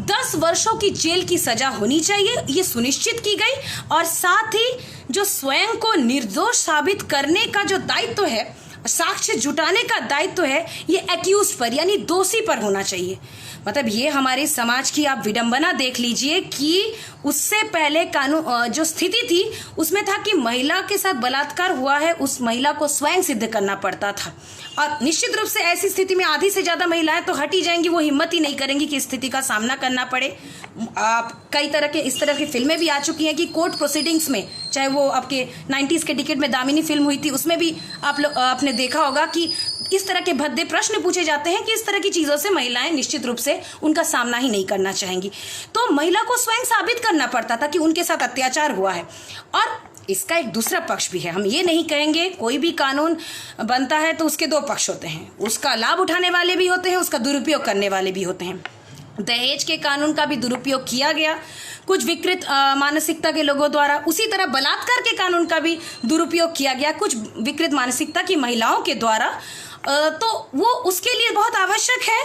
10 वर्षों की जेल की सजा होनी चाहिए, ये सुनिश्चित की गई। और साथ ही जो स्वयं को निर्दोष साबित करने का जो दायित्व है, साक्ष्य जुटाने का दायित्व है, ये एक्यूज पर यानी दोषी पर होना चाहिए। मतलब ये हमारे समाज की आप विडंबना देख लीजिए कि उससे पहले कानून जो स्थिति थी उसमें था कि महिला के साथ बलात्कार हुआ है उस महिला को स्वयं सिद्ध करना पड़ता था और निश्चित रूप से ऐसी स्थिति में आधी से ज्यादा महिलाएं तो हट ही जाएंगी, वो हिम्मत ही नहीं करेंगी कि इस स्थिति का सामना करना पड़े। कई तरह के इस तरह की फिल्में भी आ चुकी हैं कि कोर्ट प्रोसीडिंग्स में, चाहे वो आपके 90s के डिकेड में दामिनी फिल्म हुई थी, उसमें भी आपने देखा होगा कि इस तरह के भद्दे प्रश्न पूछे जाते हैं कि इस तरह की चीजों से महिलाएं निश्चित रूप से उनका सामना ही नहीं करना चाहेंगी। तो महिला को स्वयं साबित करना पड़ता था कि उनके साथ अत्याचार हुआ है। और इसका एक दूसरा पक्ष भी है, हम ये नहीं कहेंगे कोई भी कानून बनता है तो उसके दो पक्ष होते हैं, उसका लाभ उठाने वाले भी होते हैं, उसका दुरुपयोग करने वाले भी होते हैं। दहेज के कानून का भी दुरुपयोग किया गया कुछ विकृत मानसिकता के लोगों द्वारा, उसी तरह बलात्कार के कानून का भी दुरुपयोग किया गया कुछ विकृत मानसिकता की महिलाओं के द्वारा। तो वो उसके लिए बहुत आवश्यक है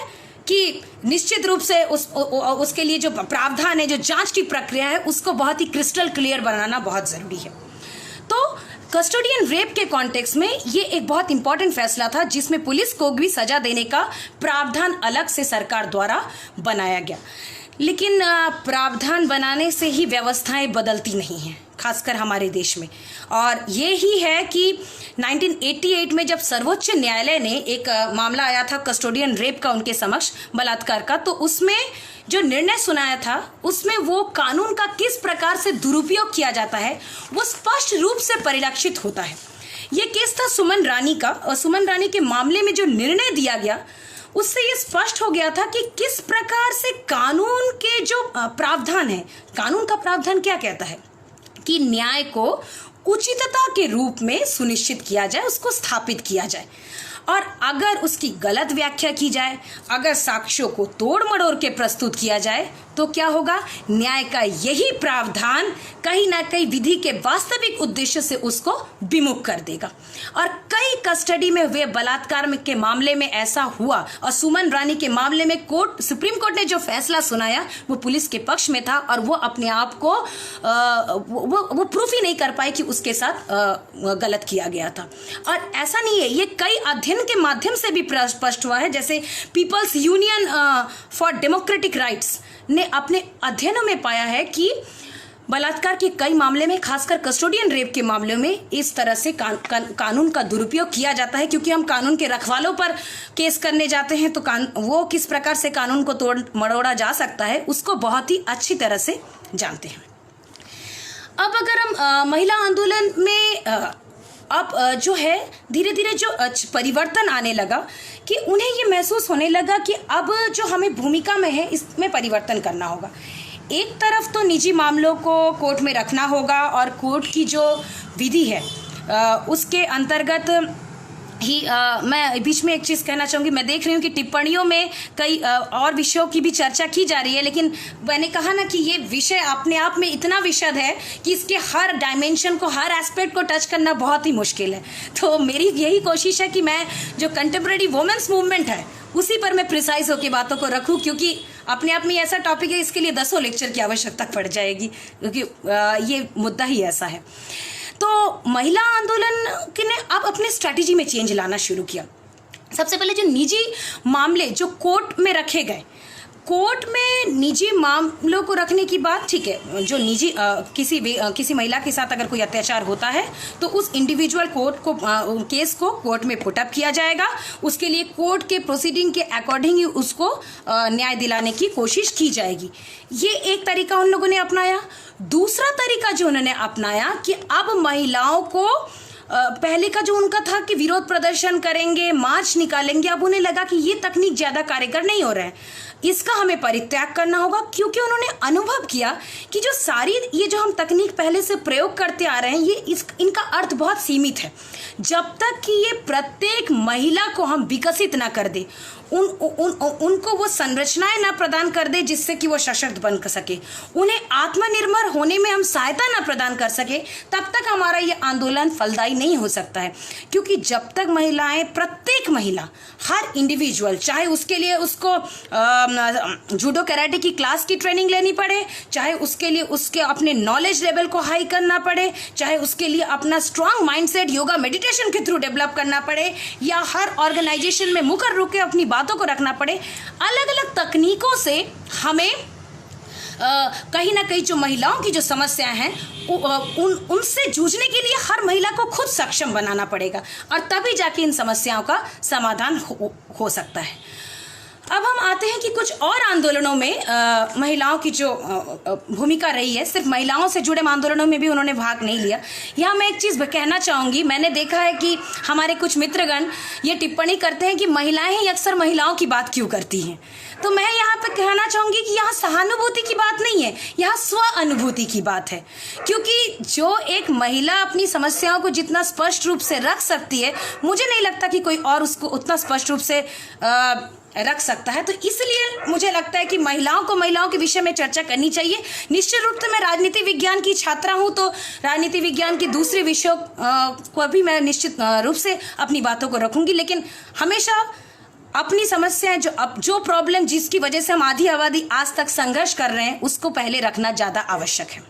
कि निश्चित रूप से उसके लिए जो प्रावधान है, जो जांच की प्रक्रिया है, उसको बहुत ही क्रिस्टल क्लियर बनाना बहुत जरूरी है। तो कस्टोडियन रेप के कॉन्टेक्स्ट में ये एक बहुत इंपॉर्टेंट फैसला था जिसमें पुलिस को भी सजा देने का प्रावधान अलग से सरकार द्वारा बनाया गया। लेकिन प्रावधान बनाने से ही व्यवस्थाएं बदलती नहीं हैं, खासकर हमारे देश में। और ये ही है कि 1988 में जब सर्वोच्च न्यायालय ने एक मामला आया था कस्टोडियन रेप का उनके समक्ष, बलात्कार का, तो उसमें जो निर्णय सुनाया था उसमें वो कानून का किस प्रकार से दुरुपयोग किया जाता है वो स्पष्ट रूप से परिलक्षित होता है। ये केस था सुमन रानी का, और सुमन रानी के मामले में जो निर्णय दिया गया उससे ये स्पष्ट हो गया था कि किस प्रकार से कानून के जो प्रावधान है, कानून का प्रावधान क्या कहता है कि न्याय को उचितता के रूप में सुनिश्चित किया जाए, उसको स्थापित किया जाए, और अगर उसकी गलत व्याख्या की जाए, अगर साक्ष्यों को तोड़ मड़ोड़ के प्रस्तुत किया जाए तो क्या होगा, न्याय का यही प्रावधान कहीं ना कहीं विधि के वास्तविक उद्देश्य से उसको विमुख कर देगा। और कई कस्टडी में हुए बलात्कार के मामले में ऐसा हुआ, और सुमन रानी के मामले में सुप्रीम कोर्ट ने जो फैसला सुनाया वो पुलिस के पक्ष में था, और वो अपने आप को वो प्रूफ ही नहीं कर पाए कि उसके साथ गलत किया गया था। और ऐसा नहीं है, ये कई अध्ययन के माध्यम से भी स्पष्ट हुआ है। जैसे Peoples Union for Democratic Rights ने अपने अध्ययनों में पाया है कि बलात्कार के कई मामले में, खासकर कस्टोडियन रेप के मामलों में, इस तरह से कानून का दुरुपयोग किया जाता है, क्योंकि हम कानून के रखवालों पर केस करने जाते हैं तो वो किस प्रकार से कानून को तोड़ मड़ोड़ा जा सकता है उसको बहुत ही अच्छी तरह से जानते हैं। अब अगर हम महिला आंदोलन में अब जो है धीरे धीरे जो परिवर्तन आने लगा कि उन्हें ये महसूस होने लगा कि अब जो हमें भूमिका में है इसमें परिवर्तन करना होगा। एक तरफ तो निजी मामलों को कोर्ट में रखना होगा और कोर्ट की जो विधि है उसके अंतर्गत ही मैं बीच में एक चीज़ कहना चाहूँगी। मैं देख रही हूँ कि टिप्पणियों में कई और विषयों की भी चर्चा की जा रही है, लेकिन मैंने कहा ना कि ये विषय अपने आप में इतना विशद है कि इसके हर डायमेंशन को, हर एस्पेक्ट को टच करना बहुत ही मुश्किल है। तो मेरी यही कोशिश है कि मैं जो कंटेम्प्रेरी वुमेन्स मूवमेंट है उसी पर मैं प्रिसाइज होकर बातों को रखूँ, क्योंकि अपने आप में ऐसा टॉपिक है इसके लिए 10 लेक्चर की आवश्यकता पड़ जाएगी, क्योंकि ये मुद्दा ही ऐसा है। तो महिला आंदोलन ने अब अपने स्ट्रैटेजी में चेंज लाना शुरू किया। सबसे पहले जो निजी मामले जो कोर्ट में रखे गए, कोर्ट में निजी मामलों को रखने की बात ठीक है, जो निजी किसी महिला के साथ अगर कोई अत्याचार होता है तो उस इंडिविजुअल केस को कोर्ट में पुटअप किया जाएगा, उसके लिए कोर्ट के प्रोसीडिंग के अकॉर्डिंग ही उसको न्याय दिलाने की कोशिश की जाएगी। ये एक तरीका उन लोगों ने अपनाया। दूसरा तरीका जो उन्होंने अपनाया कि अब महिलाओं को पहले का जो उनका था कि विरोध प्रदर्शन करेंगे, मार्च निकालेंगे, अब उन्हें लगा कि ये तकनीक ज्यादा कारगर नहीं हो रहा है, इसका हमें परित्याग करना होगा, क्योंकि उन्होंने अनुभव किया कि जो सारी ये जो हम तकनीक पहले से प्रयोग करते आ रहे हैं ये इनका अर्थ बहुत सीमित है। जब तक कि ये प्रत्येक महिला को हम विकसित ना कर दे, उनको वो संरचनाएं ना प्रदान कर दे जिससे कि वो सशक्त बन सके, उन्हें आत्मनिर्भर होने में हम सहायता ना प्रदान कर सके, तब तक हमारा ये आंदोलन फलदायी नहीं हो सकता है। क्योंकि जब तक महिलाएं, प्रत्येक महिला, हर इंडिविजुअल, चाहे उसके लिए उसको जूडो कराटे की क्लास की ट्रेनिंग लेनी पड़े, चाहे उसके लिए उसके अपने नॉलेज लेवल को हाई करना पड़े, चाहे उसके लिए अपना स्ट्रांग माइंडसेट योगा मेडिटेशन के थ्रू डेवलप करना पड़े, या हर ऑर्गेनाइजेशन में मुकर रुके अपनी बातों को रखना पड़े, अलग अलग तकनीकों से हमें कहीं ना कहीं जो महिलाओं की जो समस्याएं हैं उनसे जूझने के लिए हर महिला को खुद सक्षम बनाना पड़ेगा, और तभी जाके इन समस्याओं का समाधान हो सकता है। अब हम आते हैं कि कुछ और आंदोलनों में महिलाओं की जो भूमिका रही है, सिर्फ महिलाओं से जुड़े आंदोलनों में भी उन्होंने भाग नहीं लिया। यहाँ मैं एक चीज़ कहना चाहूँगी, मैंने देखा है कि हमारे कुछ मित्रगण ये टिप्पणी करते हैं कि महिलाएं ही अक्सर महिलाओं की बात क्यों करती हैं। तो मैं यहाँ पे कहना चाहूँगी कि यहाँ सहानुभूति की बात नहीं है, यहाँ स्व अनुभूति की बात है। क्योंकि जो एक महिला अपनी समस्याओं को जितना स्पष्ट रूप से रख सकती है, मुझे नहीं लगता कि कोई और उसको उतना स्पष्ट रूप से रख सकता है। तो इसलिए मुझे लगता है कि महिलाओं के विषय में चर्चा करनी चाहिए। निश्चित रूप से मैं राजनीति विज्ञान की छात्रा हूं, तो राजनीति विज्ञान के दूसरे विषयों को भी मैं निश्चित रूप से अपनी बातों को रखूंगी, लेकिन हमेशा अपनी समस्याएं, जो प्रॉब्लम जिसकी वजह से हम आधी आबादी आज तक संघर्ष कर रहे हैं, उसको पहले रखना ज़्यादा आवश्यक है।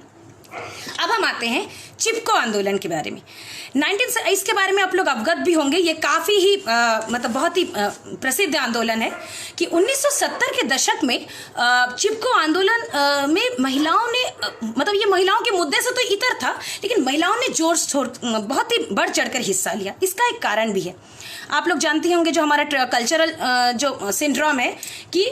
अब हम आते हैं चिपको आंदोलन के बारे में। इसके बारे में आप लोग अवगत भी होंगे। ये काफ़ी ही मतलब बहुत ही प्रसिद्ध आंदोलन है कि 1970 के दशक में चिपको आंदोलन में महिलाओं ने मतलब ये महिलाओं के मुद्दे से तो इतर था, लेकिन महिलाओं ने बहुत ही बढ़ चढ़कर हिस्सा लिया। इसका एक कारण भी है, आप लोग जानते होंगे, जो हमारा कल्चरल जो सिंड्रोम है कि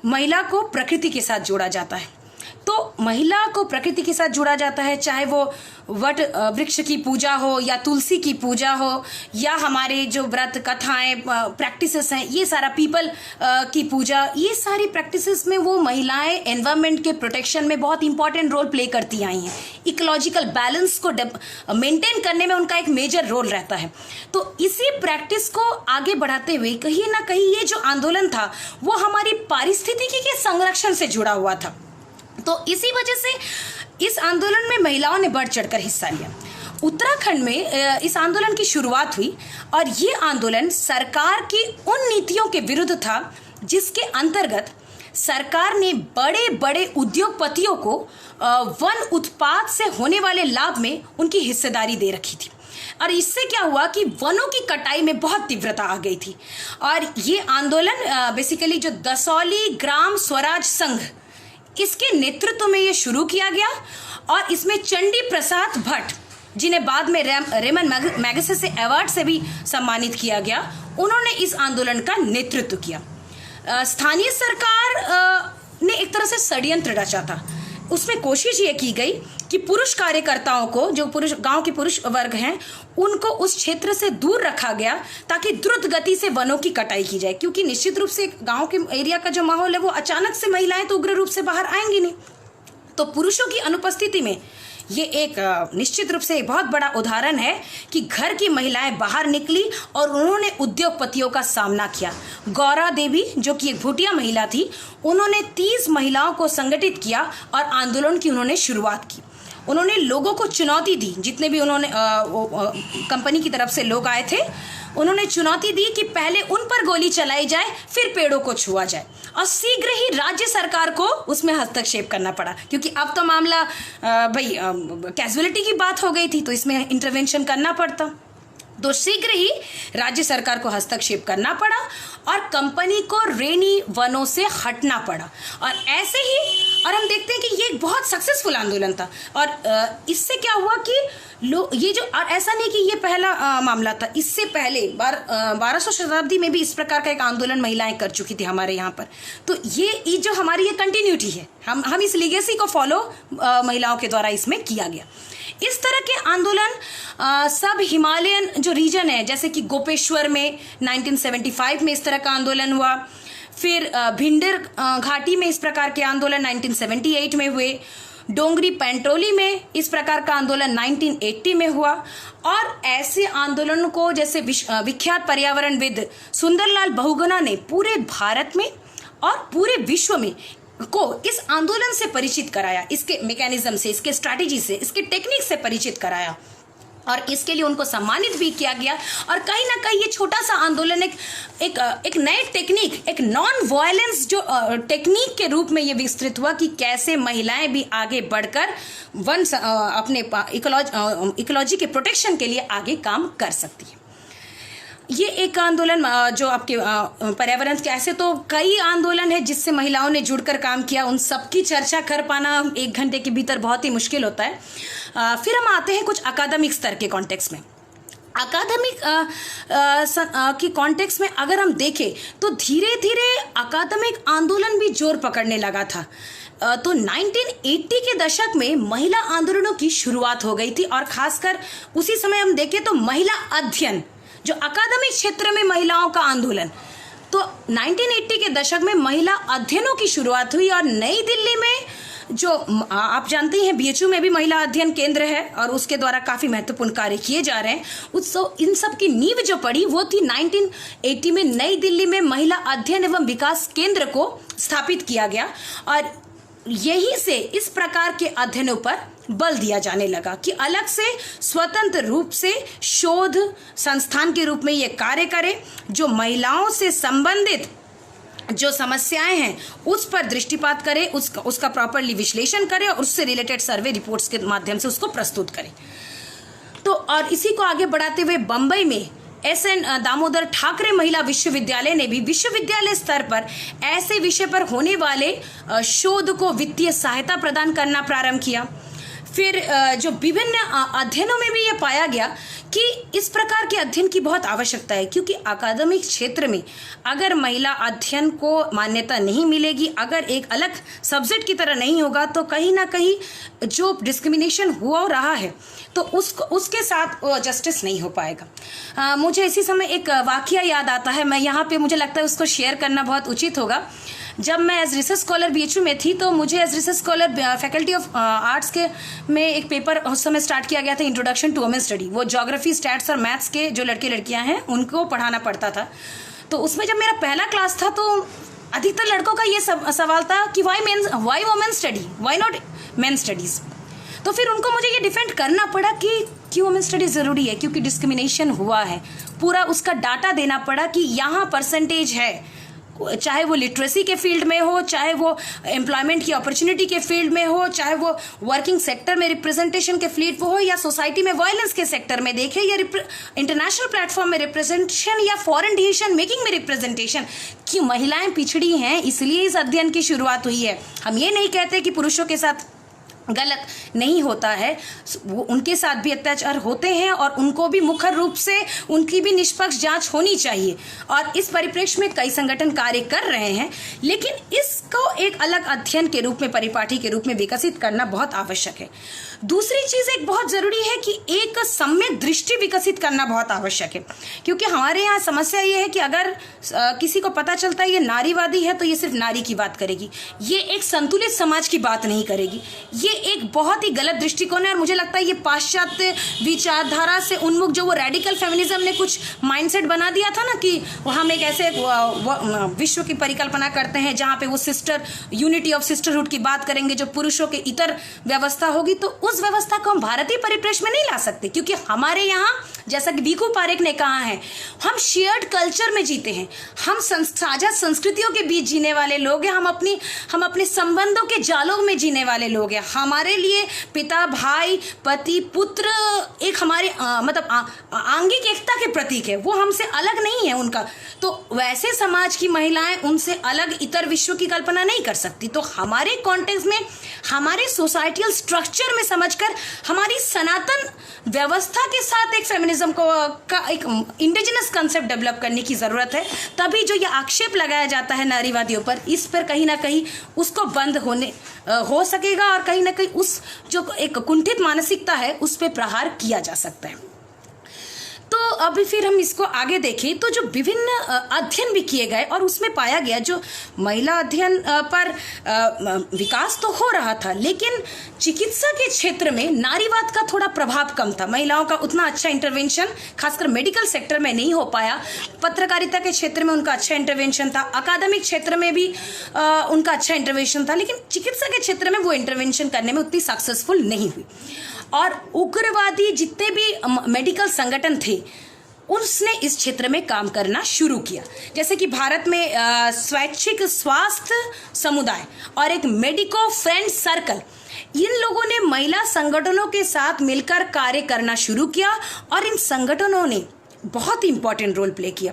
महिला को प्रकृति के साथ जोड़ा जाता है। तो महिला को प्रकृति के साथ जोड़ा जाता है, चाहे वो वट वृक्ष की पूजा हो या तुलसी की पूजा हो, या हमारे जो व्रत कथाएं प्रैक्टिसेस हैं, ये सारा पीपल की पूजा, ये सारी प्रैक्टिसेस में वो महिलाएं एनवायरनमेंट के प्रोटेक्शन में बहुत इंपॉर्टेंट रोल प्ले करती आई हैं। इकोलॉजिकल बैलेंस को मेंटेन करने में उनका एक मेजर रोल रहता है। तो इसी प्रैक्टिस को आगे बढ़ाते हुए कहीं ना कहीं ये जो आंदोलन था वो हमारी पारिस्थितिकी के संरक्षण से जुड़ा हुआ था। तो इसी वजह से इस आंदोलन में महिलाओं ने बढ़ चढ़कर हिस्सा लिया। उत्तराखंड में इस आंदोलन की शुरुआत हुई, और ये आंदोलन सरकार की उन नीतियों के विरुद्ध था जिसके अंतर्गत सरकार ने बड़े बड़े उद्योगपतियों को वन उत्पाद से होने वाले लाभ में उनकी हिस्सेदारी दे रखी थी। और इससे क्या हुआ कि वनों की कटाई में बहुत तीव्रता आ गई थी। और ये आंदोलन बेसिकली जो दसौली ग्राम स्वराज संघ, इसके नेतृत्व में ये शुरू किया गया, और इसमें चंडी प्रसाद भट्ट, जिन्हें बाद में रेमन मैगसेसे अवार्ड से भी सम्मानित किया गया, उन्होंने इस आंदोलन का नेतृत्व किया। स्थानीय सरकार ने एक तरह से षड्यंत्र रचा था। उसमें कोशिश ये की गई कि पुरुष कार्यकर्ताओं को, जो गांव के पुरुष वर्ग हैं, उनको उस क्षेत्र से दूर रखा गया ताकि द्रुत गति से वनों की कटाई की जाए। क्योंकि निश्चित रूप से गांव के एरिया का जो माहौल है वो अचानक से महिलाएं तो उग्र रूप से बाहर आएंगी नहीं। तो पुरुषों की अनुपस्थिति में ये एक निश्चित रूप से बहुत बड़ा उदाहरण है कि घर की महिलाएं बाहर निकली और उन्होंने उद्योगपतियों का सामना किया। गौरा देवी, जो कि एक भूटिया महिला थी, उन्होंने 30 महिलाओं को संगठित किया और आंदोलन की उन्होंने शुरुआत की। उन्होंने लोगों को चुनौती दी, जितने भी उन्होंने कंपनी की तरफ से लोग आए थे, उन्होंने चुनौती दी कि पहले उन पर गोली चलाई जाए, फिर पेड़ों को छुआ जाए। और शीघ्र ही राज्य सरकार को उसमें हस्तक्षेप करना पड़ा, क्योंकि अब तो मामला भाई कैजुअलिटी की बात हो गई थी, तो इसमें इंटरवेंशन करना पड़ता। तो शीघ्र ही राज्य सरकार को हस्तक्षेप करना पड़ा और कंपनी को रेनी वनों से हटना पड़ा। और ऐसे ही, और हम देखते हैं कि ये एक बहुत सक्सेसफुल आंदोलन था। और इससे क्या हुआ कि ये जो, और ऐसा नहीं कि ये पहला मामला था, इससे पहले 1200 शताब्दी में भी इस प्रकार का एक आंदोलन महिलाएं कर चुकी थी हमारे यहाँ पर। तो ये जो हमारी ये कंटिन्यूटी है, हम इस लीगेसी को फॉलो महिलाओं के द्वारा इसमें किया गया। इस तरह के आंदोलन सब हिमालयन जो रीजन है, जैसे कि गोपेश्वर में 1975 में इस तरह का आंदोलन हुआ, फिर भिंडर घाटी में इस प्रकार के आंदोलन 1978 में हुए, डोंगरी पेंट्रोली में इस प्रकार का आंदोलन 1980 में हुआ। और ऐसे आंदोलनों को जैसे विख्यात पर्यावरणविद सुंदरलाल बहुगुणा ने पूरे भारत में और पूरे विश्व में को इस आंदोलन से परिचित कराया, इसके मैकेनिज्म से, इसके स्ट्रैटेजी से, इसके टेक्निक से परिचित कराया और इसके लिए उनको सम्मानित भी किया गया। और कहीं ना कहीं ये छोटा सा आंदोलन एक नए टेक्निक, एक नॉन वायलेंस जो टेक्निक के रूप में ये विस्तृत हुआ कि कैसे महिलाएं भी आगे बढ़कर अपने इकोलॉजी के प्रोटेक्शन के लिए आगे काम कर सकती है। ये एक आंदोलन जो आपके पर्यावरण के, ऐसे तो कई आंदोलन है जिससे महिलाओं ने जुड़कर काम किया, उन सबकी चर्चा कर पाना 1 घंटे के भीतर बहुत ही मुश्किल होता है। फिर हम आते हैं कुछ अकादमिक स्तर के कॉन्टेक्स्ट में। अकादमिक की कॉन्टेक्स्ट में अगर हम देखें तो धीरे धीरे अकादमिक आंदोलन भी जोर पकड़ने लगा था। तो 1980 के दशक में महिला आंदोलनों की शुरुआत हो गई थी और खासकर उसी समय हम देखें तो महिला अध्ययन, जो अकादमिक क्षेत्र में महिलाओं का आंदोलन, तो 1980 के दशक में महिला अध्ययनों की शुरुआत हुई। और नई दिल्ली में जो आप जानते हैं बीएचयू में भी महिला अध्ययन केंद्र है और उसके द्वारा काफी महत्वपूर्ण कार्य किए जा रहे हैं। इन सब की नींव जो पड़ी वो थी 1980 में नई दिल्ली में महिला अध्ययन एवं विकास केंद्र को स्थापित किया गया और यही से इस प्रकार के अध्ययनों पर बल दिया जाने लगा कि अलग से स्वतंत्र रूप से शोध संस्थान के रूप में ये कार्य करे, जो महिलाओं से संबंधित जो समस्याएं हैं उस पर दृष्टिपात करे, उसका प्रॉपरली विश्लेषण करे और उससे रिलेटेड सर्वे रिपोर्ट्स के माध्यम से उसको प्रस्तुत करे। तो और इसी को आगे बढ़ाते हुए बंबई में एस.एन. दामोदर ठाकरे महिला विश्वविद्यालय ने भी विश्वविद्यालय स्तर पर ऐसे विषय पर होने वाले शोध को वित्तीय सहायता प्रदान करना प्रारंभ किया। फिर जो विभिन्न अध्ययनों में भी ये पाया गया कि इस प्रकार के अध्ययन की बहुत आवश्यकता है, क्योंकि अकादमिक क्षेत्र में अगर महिला अध्ययन को मान्यता नहीं मिलेगी, अगर एक अलग सब्जेक्ट की तरह नहीं होगा, तो कहीं ना कहीं जो डिस्क्रिमिनेशन हुआ रहा है तो उसके साथ जस्टिस नहीं हो पाएगा। मुझे इसी समय एक वाकया याद आता है, मैं यहाँ पे मुझे लगता है उसको शेयर करना बहुत उचित होगा। जब मैं एज रिसर्च स्कॉलर बीएचयू में थी तो मुझे as research scholar faculty of arts के में एक पेपर उस समय स्टार्ट किया गया था, इंट्रोडक्शन टू वुमेन स्टडी। वो ज्योग्राफी, स्टैट्स और मैथ्स के जो लड़के लड़कियां हैं उनको पढ़ाना पड़ता था। तो उसमें जब मेरा पहला क्लास था तो अधिकतर लड़कों का ये सवाल था कि why women study, why not men studies. तो फिर उनको मुझे ये डिफेंड करना पड़ा कि क्यों वुमेन स्टडीज जरूरी है, क्योंकि डिस्क्रिमिनेशन हुआ है। पूरा उसका डाटा देना पड़ा कि यहाँ परसेंटेज है, चाहे वो लिटरेसी के फील्ड में हो, चाहे वो एम्प्लॉयमेंट की अपॉर्चुनिटी के फील्ड में हो, चाहे वो वर्किंग सेक्टर में रिप्रेजेंटेशन के फील्ड हो, या सोसाइटी में वायलेंस के सेक्टर में देखें, या इंटरनेशनल प्लेटफॉर्म में रिप्रेजेंटेशन, या फॉरेन डिसीजन मेकिंग में रिप्रेजेंटेशन, कि महिलाएं पिछड़ी हैं इसलिए इस अध्ययन की शुरुआत हुई है। हम ये नहीं कहते कि पुरुषों के साथ गलत नहीं होता है, उनके साथ भी अत्याचार होते हैं और उनको भी मुखर रूप से उनकी भी निष्पक्ष जांच होनी चाहिए। और इस परिप्रेक्ष्य में कई संगठन कार्य कर रहे हैं, लेकिन इसको एक अलग अध्ययन के रूप में, परिपाटी के रूप में विकसित करना बहुत आवश्यक है। दूसरी चीज एक बहुत जरूरी है कि एक सम्यक दृष्टि विकसित करना बहुत आवश्यक है, क्योंकि हमारे यहाँ समस्या ये है कि अगर किसी को पता चलता है ये नारीवादी है तो ये सिर्फ नारी की बात करेगी, ये एक संतुलित समाज की बात नहीं करेगी। ये एक बहुत ही गलत दृष्टिकोण है और मुझे लगता है ये पाश्चात्य विचारधारा से उन्मुख जो वो रेडिकल फेमिनिज्म ने कुछ माइंडसेट बना दिया था ना, कि हम एक ऐसे विश्व की परिकल्पना करते हैं जहाँ पे वो सिस्टर यूनिटी ऑफ सिस्टरहुड की बात करेंगे, जो पुरुषों के इतर व्यवस्था होगी, तो उस व्यवस्था को हम भारतीय परिप्रेक्ष्य में नहीं ला सकते, क्योंकि हमारे यहाँ जैसा कि बीकू पारेख ने कहा है, हम शेयर्ड कल्चर में जीते हैं, हम साझा संस्कृतियों के बीच जीने वाले लोग हैं, हम अपने संबंधों के जालों में जीने वाले लोग हैं। हमारे लिए पिता, भाई, पति, पुत्र एक हमारे आंगिक एकता के प्रतीक है, वो हमसे अलग नहीं है उनका। तो वैसे समाज की महिलाएं उनसे अलग इतर विश्व की कल्पना नहीं कर सकती। तो हमारे कॉन्टेक्स्ट में, हमारे सोसाइटियल स्ट्रक्चर में समझकर हमारी सनातन व्यवस्था के साथ एक फेमिनिज्म का एक इंडिजिनस कंसेप्ट डेवलप करने की जरूरत है। तभी जो ये आक्षेप लगाया जाता है नारीवादियों पर, इस पर कहीं ना कहीं उसको बंद हो सकेगा और कहीं ना कहीं उस जो एक कुंठित मानसिकता है उस पर प्रहार किया जा सकता है। तो अभी फिर हम इसको आगे देखें तो जो विभिन्न अध्ययन भी किए गए और उसमें पाया गया जो महिला अध्ययन पर विकास तो हो रहा था, लेकिन चिकित्सा के क्षेत्र में नारीवाद का थोड़ा प्रभाव कम था। महिलाओं का उतना अच्छा इंटरवेंशन खासकर मेडिकल सेक्टर में नहीं हो पाया। पत्रकारिता के क्षेत्र में उनका अच्छा इंटरवेंशन था, अकादमिक क्षेत्र में भी उनका अच्छा इंटरवेंशन था, लेकिन चिकित्सा के क्षेत्र में वो इंटरवेंशन करने में उतनी सक्सेसफुल नहीं हुई। और उग्रवादी जितने भी मेडिकल संगठन थे उसने इस क्षेत्र में काम करना शुरू किया। जैसे कि भारत में स्वैच्छिक स्वास्थ्य समुदाय और एक मेडिको फ्रेंड सर्कल, इन लोगों ने महिला संगठनों के साथ मिलकर कार्य करना शुरू किया और इन संगठनों ने बहुत ही इंपॉर्टेंट रोल प्ले किया।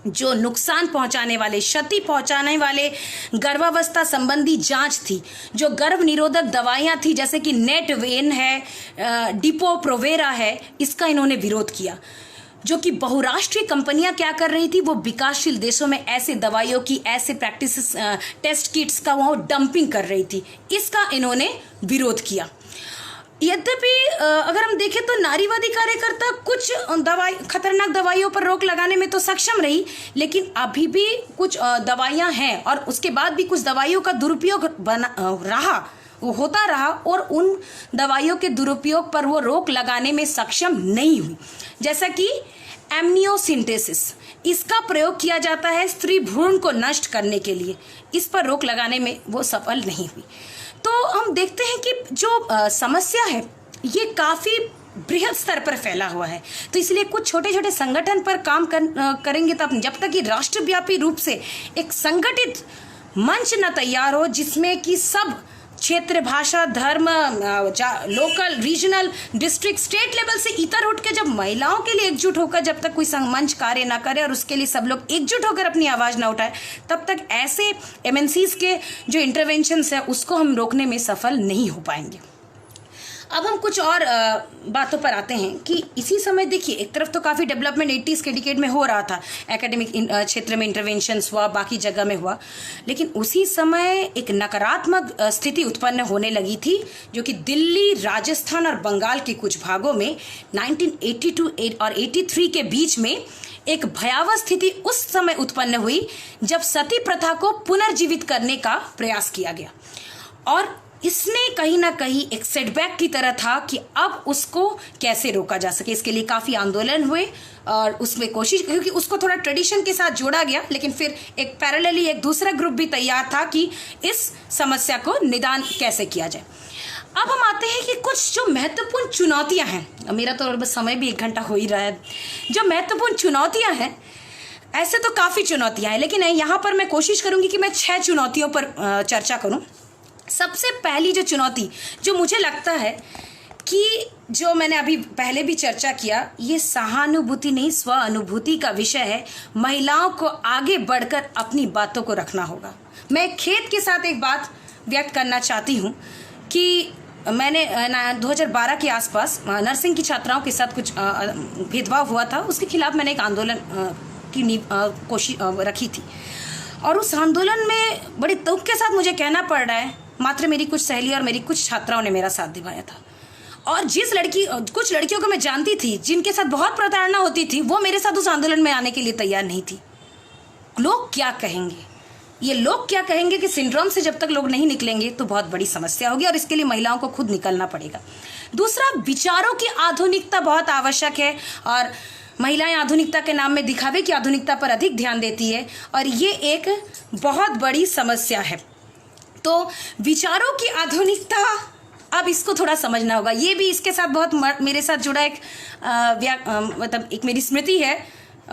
जो नुकसान पहुंचाने वाले, क्षति पहुंचाने वाले गर्भावस्था संबंधी जांच थी, जो गर्भ निरोधक दवाइयां थी जैसे कि नेटवेन है, डिपो प्रोवेरा है, इसका इन्होंने विरोध किया। जो कि बहुराष्ट्रीय कंपनियां क्या कर रही थी, वो विकासशील देशों में ऐसे दवाइयों की, ऐसे प्रैक्टिस टेस्ट किट्स का वो डंपिंग कर रही थी, इसका इन्होंने विरोध किया। यद्यपि अगर हम देखें तो नारीवादी कार्यकर्ता कुछ खतरनाक दवाइयों पर रोक लगाने में तो सक्षम रही, लेकिन अभी भी कुछ दवाइयां हैं और उसके बाद भी कुछ दवाइयों का दुरुपयोग होता रहा और उन दवाइयों के दुरुपयोग पर वो रोक लगाने में सक्षम नहीं हुई। जैसा कि एमनियोसिंथेसिस, इसका प्रयोग किया जाता है स्त्री भ्रूण को नष्ट करने के लिए, इस पर रोक लगाने में वो सफल नहीं हुई। तो हम देखते हैं कि जो समस्या है ये काफ़ी बृहद स्तर पर फैला हुआ है। तो इसलिए कुछ छोटे छोटे संगठन पर काम करेंगे तब, जब तक कि राष्ट्रव्यापी रूप से एक संगठित मंच न तैयार हो जिसमें कि सब क्षेत्र, भाषा, धर्म, local, regional, district, state level से इतर उठ के जब महिलाओं के लिए एकजुट होकर जब तक कोई मंच कार्य ना करे और उसके लिए सब लोग एकजुट होकर अपनी आवाज़ ना उठाए, तब तक ऐसे एमएनसीज के जो इंटरवेंशंस है उसको हम रोकने में सफल नहीं हो पाएंगे। अब हम कुछ और बातों पर आते हैं कि इसी समय देखिए, एक तरफ तो काफ़ी डेवलपमेंट 80s के डिकेड में हो रहा था, एकेडमिक क्षेत्र में इंटरवेंशंस हुआ, बाकी जगह में हुआ, लेकिन उसी समय एक नकारात्मक स्थिति उत्पन्न होने लगी थी जो कि दिल्ली, राजस्थान और बंगाल के कुछ भागों में 1982 और 83 के बीच में एक भयावह स्थिति उस समय उत्पन्न हुई जब सती प्रथा को पुनर्जीवित करने का प्रयास किया गया। और इसने कहीं ना कहीं एक सेटबैक की तरह था कि अब उसको कैसे रोका जा सके। इसके लिए काफ़ी आंदोलन हुए और उसमें कोशिश, क्योंकि उसको थोड़ा ट्रेडिशन के साथ जोड़ा गया, लेकिन फिर एक पैरेलली एक दूसरा ग्रुप भी तैयार था कि इस समस्या को निदान कैसे किया जाए। अब हम आते हैं कि कुछ जो महत्वपूर्ण चुनौतियां हैं, मेरा तो बस समय भी 1 घंटा हो ही रहा है। जो महत्वपूर्ण चुनौतियां हैं, ऐसे तो काफ़ी चुनौतियां हैं, लेकिन यहाँ पर मैं कोशिश करूंगी कि मैं 6 चुनौतियों पर चर्चा करूं। सबसे पहली जो चुनौती जो मुझे लगता है कि जो मैंने अभी पहले भी चर्चा किया, ये सहानुभूति नहीं स्व अनुभूति का विषय है। महिलाओं को आगे बढ़कर अपनी बातों को रखना होगा। मैं खेद के साथ एक बात व्यक्त करना चाहती हूँ कि मैंने 2012 के आसपास नर्सिंग की छात्राओं के साथ कुछ भेदभाव हुआ था, उसके खिलाफ मैंने एक आंदोलन की कोशिश रखी थी और उस आंदोलन में बड़े दुख के साथ मुझे कहना पड़ रहा है, मात्र मेरी कुछ सहेली और मेरी कुछ छात्राओं ने मेरा साथ निभाया था। और कुछ लड़कियों को मैं जानती थी जिनके साथ बहुत प्रताड़ना होती थी, वो मेरे साथ उस आंदोलन में आने के लिए तैयार नहीं थी। लोग क्या कहेंगे, ये लोग क्या कहेंगे कि सिंड्रोम से जब तक लोग नहीं निकलेंगे तो बहुत बड़ी समस्या होगी और इसके लिए महिलाओं को खुद निकलना पड़ेगा। दूसरा, विचारों की आधुनिकता बहुत आवश्यक है और महिलाएं आधुनिकता के नाम में दिखावे की आधुनिकता पर अधिक ध्यान देती है और ये एक बहुत बड़ी समस्या है। तो विचारों की आधुनिकता, अब इसको थोड़ा समझना होगा। ये भी इसके साथ बहुत मेरे साथ जुड़ा एक मतलब एक मेरी स्मृति है।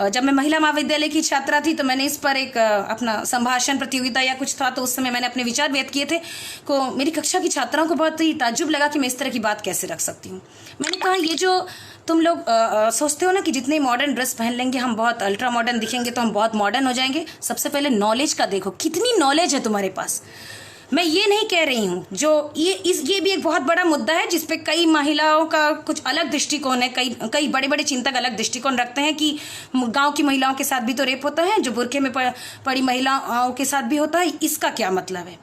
जब मैं महिला महाविद्यालय की छात्रा थी तो मैंने इस पर एक अपना संभाषण प्रतियोगिता या कुछ था, तो उस समय मैंने अपने विचार व्यक्त किए थे। को मेरी कक्षा की छात्राओं को बहुत ही ताज्जुब लगा कि मैं इस तरह की बात कैसे रख सकती हूँ। मैंने कहा, ये जो तुम लोग सोचते हो ना कि जितने मॉडर्न ड्रेस पहन लेंगे हम बहुत अल्ट्रा मॉडर्न दिखेंगे तो हम बहुत मॉडर्न हो जाएंगे, सबसे पहले नॉलेज का देखो, कितनी नॉलेज है तुम्हारे पास। मैं ये नहीं कह रही हूँ, जो ये भी एक बहुत बड़ा मुद्दा है जिस पे कई महिलाओं का कुछ अलग दृष्टिकोण है। कई बड़े बड़े चिंतक अलग दृष्टिकोण रखते हैं कि गांव की महिलाओं के साथ भी तो रेप होता है, जो बुरखे में पड़ी महिलाओं के साथ भी होता है, इसका क्या मतलब है।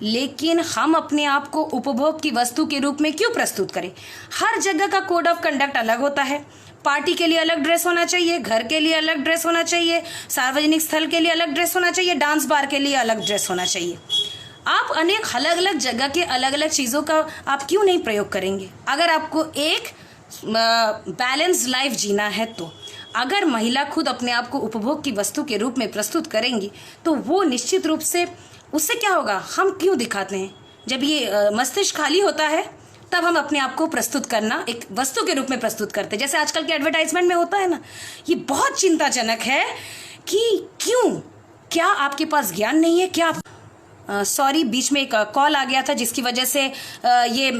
लेकिन हम अपने आप को उपभोग की वस्तु के रूप में क्यों प्रस्तुत करें? हर जगह का कोड ऑफ कंडक्ट अलग होता है। पार्टी के लिए अलग ड्रेस होना चाहिए, घर के लिए अलग ड्रेस होना चाहिए, सार्वजनिक स्थल के लिए अलग ड्रेस होना चाहिए, डांस बार के लिए अलग ड्रेस होना चाहिए। आप अनेक अलग अलग जगह के अलग अलग चीज़ों का आप क्यों नहीं प्रयोग करेंगे? अगर आपको एक बैलेंस लाइफ जीना है तो अगर महिला खुद अपने आप को उपभोग की वस्तु के रूप में प्रस्तुत करेंगी तो वो निश्चित रूप से उससे क्या होगा, हम क्यों दिखाते हैं? जब ये मस्तिष्क खाली होता है तब हम अपने आप को प्रस्तुत करना एक वस्तु के रूप में प्रस्तुत करते हैं, जैसे आजकल के एडवर्टाइजमेंट में होता है ना। ये बहुत चिंताजनक है कि क्यों, क्या आपके पास ज्ञान नहीं है? क्या सॉरी, बीच में एक कॉल आ गया था जिसकी वजह से ये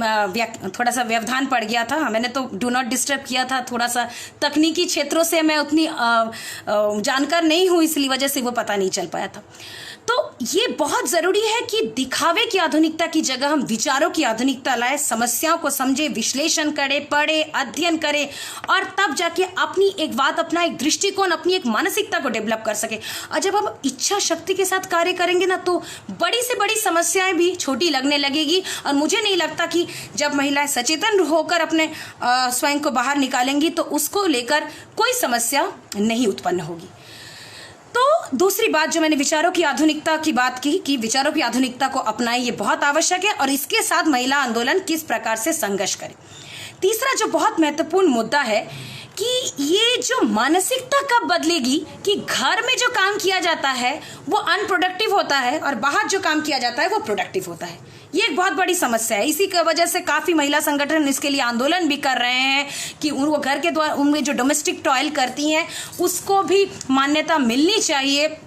थोड़ा सा व्यवधान पड़ गया था। मैंने तो डू नॉट डिस्टर्ब किया था, थोड़ा सा तकनीकी क्षेत्रों से मैं उतनी जानकार नहीं हूँ, इसलिए वजह से वो पता नहीं चल पाया था। तो ये बहुत ज़रूरी है कि दिखावे की आधुनिकता की जगह हम विचारों की आधुनिकता लाए, समस्याओं को समझे, विश्लेषण करें, पढ़े, अध्ययन करें और तब जाके अपनी एक बात, अपना एक दृष्टिकोण, अपनी एक मानसिकता को डेवलप कर सके। और जब हम इच्छा शक्ति के साथ कार्य करेंगे ना तो बड़ी से बड़ी समस्याएं भी छोटी लगने लगेगी। और मुझे नहीं लगता कि जब महिलाएं सचेतन होकर अपने स्वयं को बाहर निकालेंगी तो उसको लेकर कोई समस्या नहीं उत्पन्न होगी। तो दूसरी बात जो मैंने विचारों की आधुनिकता की बात की कि विचारों की आधुनिकता को अपनाएं, ये बहुत आवश्यक है और इसके साथ महिला आंदोलन किस प्रकार से संघर्ष करे। तीसरा जो बहुत महत्वपूर्ण मुद्दा है कि ये जो मानसिकता कब बदलेगी कि घर में जो काम किया जाता है वो अनप्रोडक्टिव होता है और बाहर जो काम किया जाता है वो प्रोडक्टिव होता है। ये एक बहुत बड़ी समस्या है। इसी की वजह से काफ़ी महिला संगठन इसके लिए आंदोलन भी कर रहे हैं कि उनको घर के द्वारा उनमें जो डोमेस्टिक टॉयल करती हैं उसको भी मान्यता मिलनी चाहिए,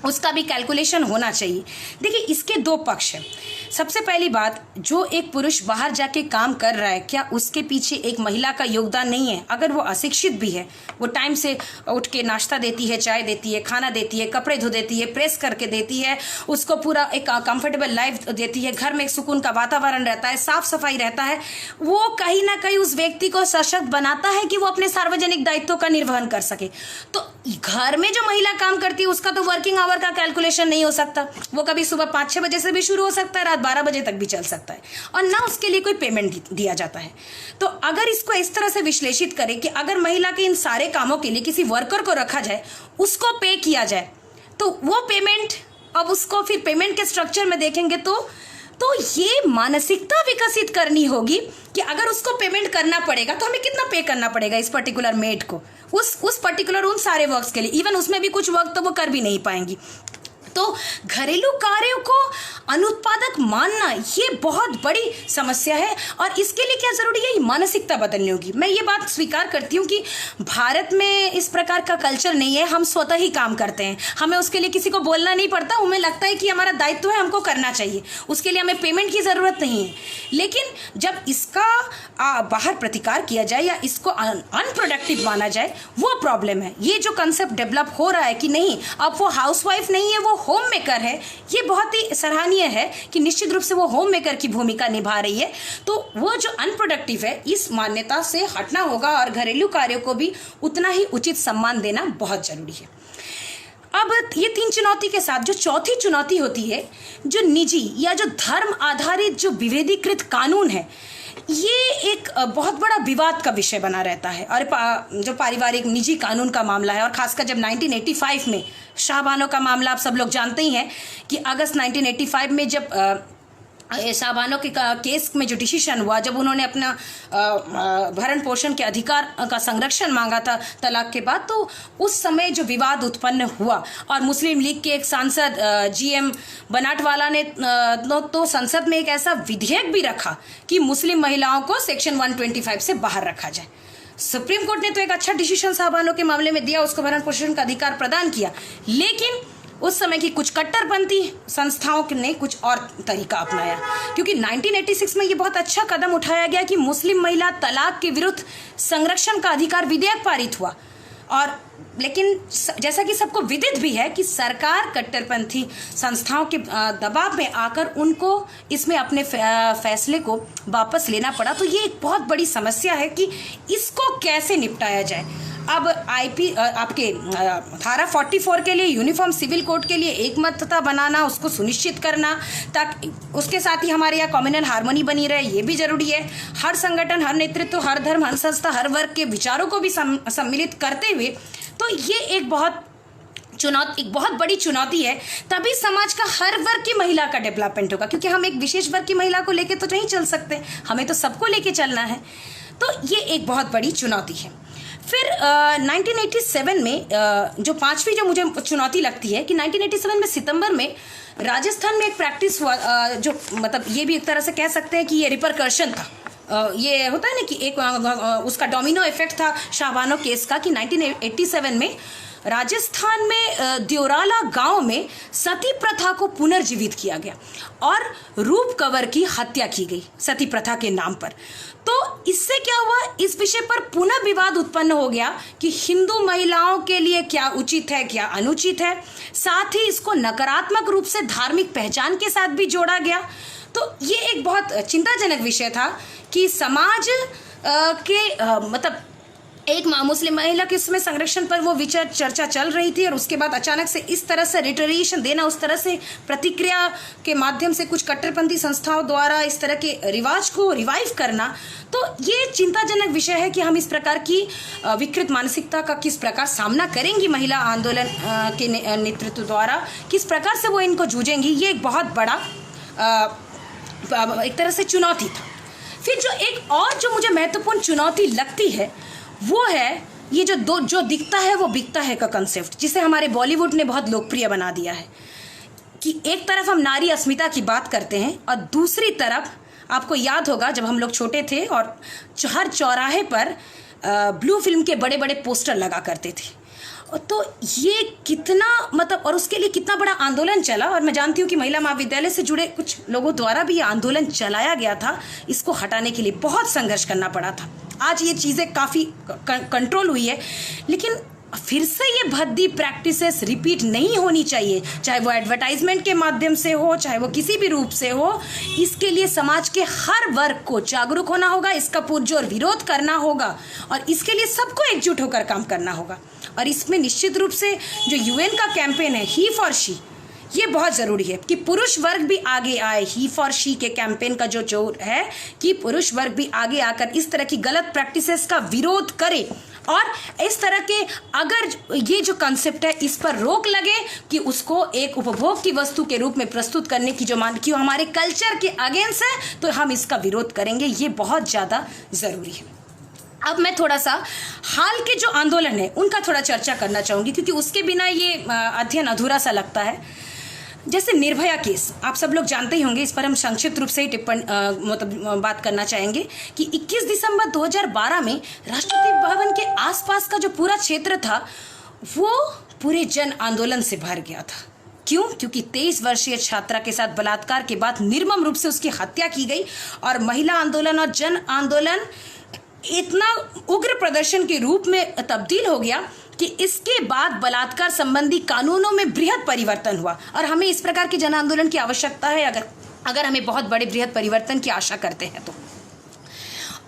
उसका भी कैलकुलेशन होना चाहिए। देखिए, इसके दो पक्ष हैं। सबसे पहली बात, जो एक पुरुष बाहर जाके काम कर रहा है, क्या उसके पीछे एक महिला का योगदान नहीं है? अगर वो अशिक्षित भी है, वो टाइम से उठ के नाश्ता देती है, चाय देती है, खाना देती है, कपड़े धो देती है, प्रेस करके देती है, उसको पूरा एक कंफर्टेबल लाइफ देती है, घर में एक सुकून का वातावरण रहता है, साफ सफाई रहता है, वो कहीं ना कहीं उस व्यक्ति को सशक्त बनाता है कि वो अपने सार्वजनिक दायित्वों का निर्वहन कर सके। तो घर में जो महिला काम करती है उसका तो वर्किंग आवर का कैलकुलेशन नहीं हो सकता। वो कभी सुबह 5-6 बजे से भी शुरू हो सकता है, रात 12 बजे तक भी चल सकता है और ना उसके लिए कोई पेमेंट दिया जाता है। तो अगर इसको इस तरह से विश्लेषित करें कि अगर महिला के इन सारे कामों के लिए किसी वर्कर को रखा जाए, उसको पे किया जाए, तो वो पेमेंट, अब उसको फिर पेमेंट के स्ट्रक्चर में देखेंगे तो ये मानसिकता विकसित करनी होगी कि अगर उसको पेमेंट करना पड़ेगा तो हमें कितना पे करना पड़ेगा इस पर्टिकुलर मेड को, उस पर्टिकुलर उन सारे वर्क्स के लिए। इवन उसमें भी कुछ वर्क तो वो कर भी नहीं पाएंगी। तो घरेलू कार्यों को अनुत्पादक मानना ये बहुत बड़ी समस्या है और इसके लिए क्या जरूरी है? मानसिकता बदलनी होगी। मैं ये बात स्वीकार करती हूँ कि भारत में इस प्रकार का कल्चर नहीं है, हम स्वतः ही काम करते हैं, हमें उसके लिए किसी को बोलना नहीं पड़ता, हमें लगता है कि हमारा दायित्व है, हमको करना चाहिए, उसके लिए हमें पेमेंट की ज़रूरत नहीं है। लेकिन जब इसका बाहर प्रतिकार किया जाए या इसको अनप्रोडक्टिव माना जाए, वो प्रॉब्लम है। ये जो कंसेप्ट डेवलप हो रहा है कि नहीं, अब वो हाउसवाइफ नहीं है, वो होम मेकर है, ये बहुत ही सराहनीय है कि निश्चित रूप से वो होम मेकर की भूमिका निभा रही है। तो वो जो अनप्रोडक्टिव है, इस मान्यता से हटना होगा और घरेलू कार्यों को भी उतना ही उचित सम्मान देना बहुत जरूरी है। अब ये 3 चुनौती के साथ जो चौथी चुनौती होती है, जो निजी या जो धर्म आधारित जो विभेदीकृत कानून है, ये एक बहुत बड़ा विवाद का विषय बना रहता है। और जो पारिवारिक निजी कानून का मामला है, और खासकर जब 1985 में शाहबानो का मामला आप सब लोग जानते ही हैं कि अगस्त 1985 में जब शाहबानो के केस में जो डिसीजन हुआ, जब उन्होंने अपना भरण पोषण के अधिकार का संरक्षण मांगा था तलाक के बाद, तो उस समय जो विवाद उत्पन्न हुआ और मुस्लिम लीग के एक सांसद GM बनाटवाला ने तो संसद में एक ऐसा विधेयक भी रखा कि मुस्लिम महिलाओं को सेक्शन 125 से बाहर रखा जाए। सुप्रीम कोर्ट ने तो एक अच्छा डिसीजन शाहबानो के मामले में दिया, उसको भरण पोषण का अधिकार प्रदान किया, लेकिन उस समय की कुछ कट्टरपंथी संस्थाओं ने कुछ और तरीका अपनाया, क्योंकि 1986 में ये बहुत अच्छा कदम उठाया गया कि मुस्लिम महिला तलाक के विरुद्ध संरक्षण का अधिकार विधेयक पारित हुआ। और लेकिन जैसा कि सबको विदित भी है कि सरकार कट्टरपंथी संस्थाओं के दबाव में आकर उनको इसमें अपने फैसले को वापस लेना पड़ा। तो ये एक बहुत बड़ी समस्या है कि इसको कैसे निपटाया जाए। अब आपके धारा 44 के लिए यूनिफॉर्म सिविल कोड के लिए एकमतता बनाना, उसको सुनिश्चित करना, ताकि उसके साथ ही हमारे यहाँ कम्युनल हार्मनी बनी रहे, ये भी जरूरी है। हर संगठन, हर नेतृत्व, हर धर्म, हर संस्था, हर वर्ग के विचारों को भी सम्मिलित करते हुए, तो ये एक बहुत बड़ी चुनौती है। तभी समाज का हर वर्ग की महिला का डेवलपमेंट होगा, क्योंकि हम एक विशेष वर्ग की महिला को लेके तो नहीं चल सकते, हमें तो सबको लेके चलना है। तो ये एक बहुत बड़ी चुनौती है। फिर 1987 में जो पांचवी जो मुझे चुनौती लगती है कि 1987 में सितंबर में राजस्थान में एक प्रैक्टिस हुआ, जो मतलब ये भी एक तरह से कह सकते हैं कि ये रिपरकर्शन था। ये होता है ना कि एक उसका डोमिनो इफेक्ट था शाहबानो केस का, कि 1987 में राजस्थान में द्योराला गांव में सती प्रथा को पुनर्जीवित किया गया और रूप कंवर की हत्या की गई सती प्रथा के नाम पर। तो इससे क्या हुआ, इस विषय पर पुनः विवाद उत्पन्न हो गया कि हिंदू महिलाओं के लिए क्या उचित है, क्या अनुचित है। साथ ही इसको नकारात्मक रूप से धार्मिक पहचान के साथ भी जोड़ा गया। तो ये एक बहुत चिंताजनक विषय था कि समाज मतलब एक मुस्लिम महिला के इसमें संरक्षण पर वो चर्चा चल रही थी, और उसके बाद अचानक से इस तरह से रिटरेशन देना, उस तरह से प्रतिक्रिया के माध्यम से कुछ कट्टरपंथी संस्थाओं द्वारा इस तरह के रिवाज को रिवाइव करना, तो ये चिंताजनक विषय है कि हम इस प्रकार की विकृत मानसिकता का किस प्रकार सामना करेंगी महिला आंदोलन के नेतृत्व द्वारा, किस प्रकार से वो इनको जूझेंगी। ये एक बहुत बड़ा एक तरह से चुनौती था। फिर जो एक और जो मुझे महत्वपूर्ण चुनौती लगती है वो है ये जो दिखता है वो बिकता है का कंसेप्ट, जिसे हमारे बॉलीवुड ने बहुत लोकप्रिय बना दिया है। कि एक तरफ हम नारी अस्मिता की बात करते हैं और दूसरी तरफ आपको याद होगा जब हम लोग छोटे थे और हर चौराहे पर ब्लू फिल्म के बड़े बड़े पोस्टर लगा करते थे। तो ये कितना मतलब, और उसके लिए कितना बड़ा आंदोलन चला, और मैं जानती हूँ कि महिला महाविद्यालय से जुड़े कुछ लोगों द्वारा भी ये आंदोलन चलाया गया था। इसको हटाने के लिए बहुत संघर्ष करना पड़ा था। आज ये चीज़ें काफ़ी कंट्रोल हुई है, लेकिन फिर से ये भद्दी प्रैक्टिसेस रिपीट नहीं होनी चाहिए, चाहे वो एडवर्टाइजमेंट के माध्यम से हो, चाहे वो किसी भी रूप से हो। इसके लिए समाज के हर वर्ग को जागरूक होना होगा, इसका पुरजोर विरोध करना होगा, और इसके लिए सबको एकजुट होकर काम करना होगा। और इसमें निश्चित रूप से जो यूएन का कैंपेन है ही फॉर शी, ये बहुत ज़रूरी है कि पुरुष वर्ग भी आगे आए। ही फॉर शी के कैंपेन का जो जोर है कि पुरुष वर्ग भी आगे आकर इस तरह की गलत प्रैक्टिसेस का विरोध करे, और इस तरह के अगर ये जो कंसेप्ट है इस पर रोक लगे कि उसको एक उपभोग की वस्तु के रूप में प्रस्तुत करने की जो मान, क्यों हमारे कल्चर के अगेंस्ट है, तो हम इसका विरोध करेंगे। ये बहुत ज़्यादा ज़रूरी है। अब मैं थोड़ा सा हाल के जो आंदोलन है उनका थोड़ा चर्चा करना चाहूँगी, क्योंकि उसके बिना ये अध्ययन अधूरा सा लगता है। जैसे निर्भया केस आप सब लोग जानते ही होंगे, इस पर हम संक्षिप्त रूप से ही मतलब बात करना चाहेंगे कि 21 दिसंबर 2012 में राष्ट्रपति भवन के आसपास का जो पूरा क्षेत्र था वो पूरे जन आंदोलन से भर गया था। क्यों? क्योंकि 23 वर्षीय छात्रा के साथ बलात्कार के बाद निर्मम रूप से उसकी हत्या की गई, और महिला आंदोलन और जन आंदोलन इतना उग्र प्रदर्शन के रूप में तब्दील हो गया कि इसके बाद बलात्कार संबंधी कानूनों में बृहद परिवर्तन हुआ। और हमें इस प्रकार के जन आंदोलन की आवश्यकता है अगर हमें बहुत बड़े बृहद परिवर्तन की आशा करते हैं तो।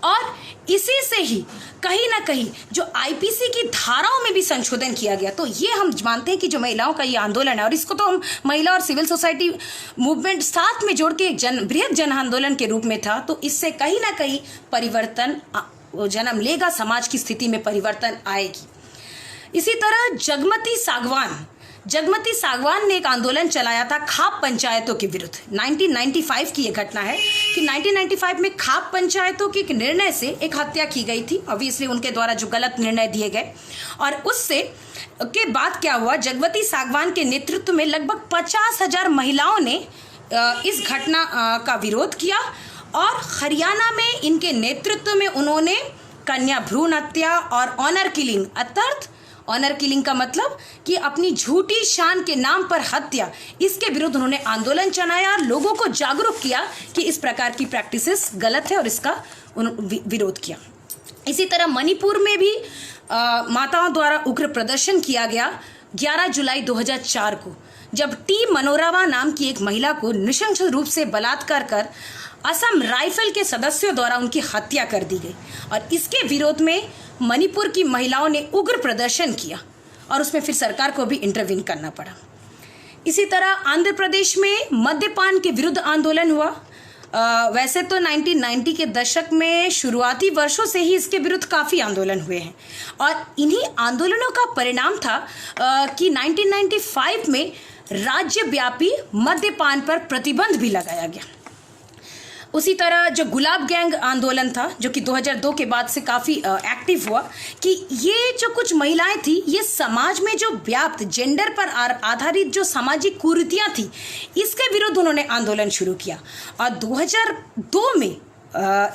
और इसी से ही कहीं ना कहीं जो आईपीसी की धाराओं में भी संशोधन किया गया। तो ये हम मानते हैं कि जो महिलाओं का ये आंदोलन है, और इसको तो हम महिला और सिविल सोसाइटी मूवमेंट साथ में जोड़ के बृहद जन आंदोलन के रूप में था, तो इससे कहीं ना कहीं परिवर्तन जन्म लेगा, समाज की स्थिति में परिवर्तन आएगी। इसी तरह जगमती सागवान ने एक आंदोलन चलाया था खाप पंचायतों के विरुद्ध। 1995 की यह घटना है कि 1995 में खाप पंचायतों के एक निर्णय से एक हत्या की गई थी, ऑब्वियसली उनके द्वारा जो गलत निर्णय दिए गए। और उससे के बाद क्या हुआ, जगमती सागवान के नेतृत्व में लगभग 50,000 महिलाओं ने इस घटना का विरोध किया, और हरियाणा में इनके नेतृत्व में उन्होंने कन्या भ्रूण हत्या और ऑनर किलिंग, अर्थात ऑनर किलिंग का मतलब कि अपनी झूठी शान के नाम पर हत्या, इसके विरुद्ध उन्होंने आंदोलन चलाया और लोगों को जागरूक किया कि इस प्रकार की प्रैक्टिसेस गलत है और इसका विरोध किया। इसी तरह मणिपुर में भी माताओं द्वारा उग्र प्रदर्शन किया गया 11 जुलाई 2004 को, जब टी मनोरमा नाम की एक महिला को नृशंस रूप से बलात्कार कर असम राइफल के सदस्यों द्वारा उनकी हत्या कर दी गई और इसके विरोध में मणिपुर की महिलाओं ने उग्र प्रदर्शन किया और उसमें फिर सरकार को भी इंटरवीन करना पड़ा। इसी तरह आंध्र प्रदेश में मद्यपान के विरुद्ध आंदोलन हुआ। वैसे तो 1990 के दशक में शुरुआती वर्षों से ही इसके विरुद्ध काफ़ी आंदोलन हुए हैं और इन्हीं आंदोलनों का परिणाम था कि 1995 में राज्यव्यापी मद्यपान पर प्रतिबंध भी लगाया गया। उसी तरह जो गुलाब गैंग आंदोलन था, जो कि 2002 के बाद से काफ़ी एक्टिव हुआ, कि ये जो कुछ महिलाएं थी, ये समाज में जो व्याप्त जेंडर पर आधारित जो सामाजिक कुरीतियां थी, इसके विरुद्ध उन्होंने आंदोलन शुरू किया। और 2002 में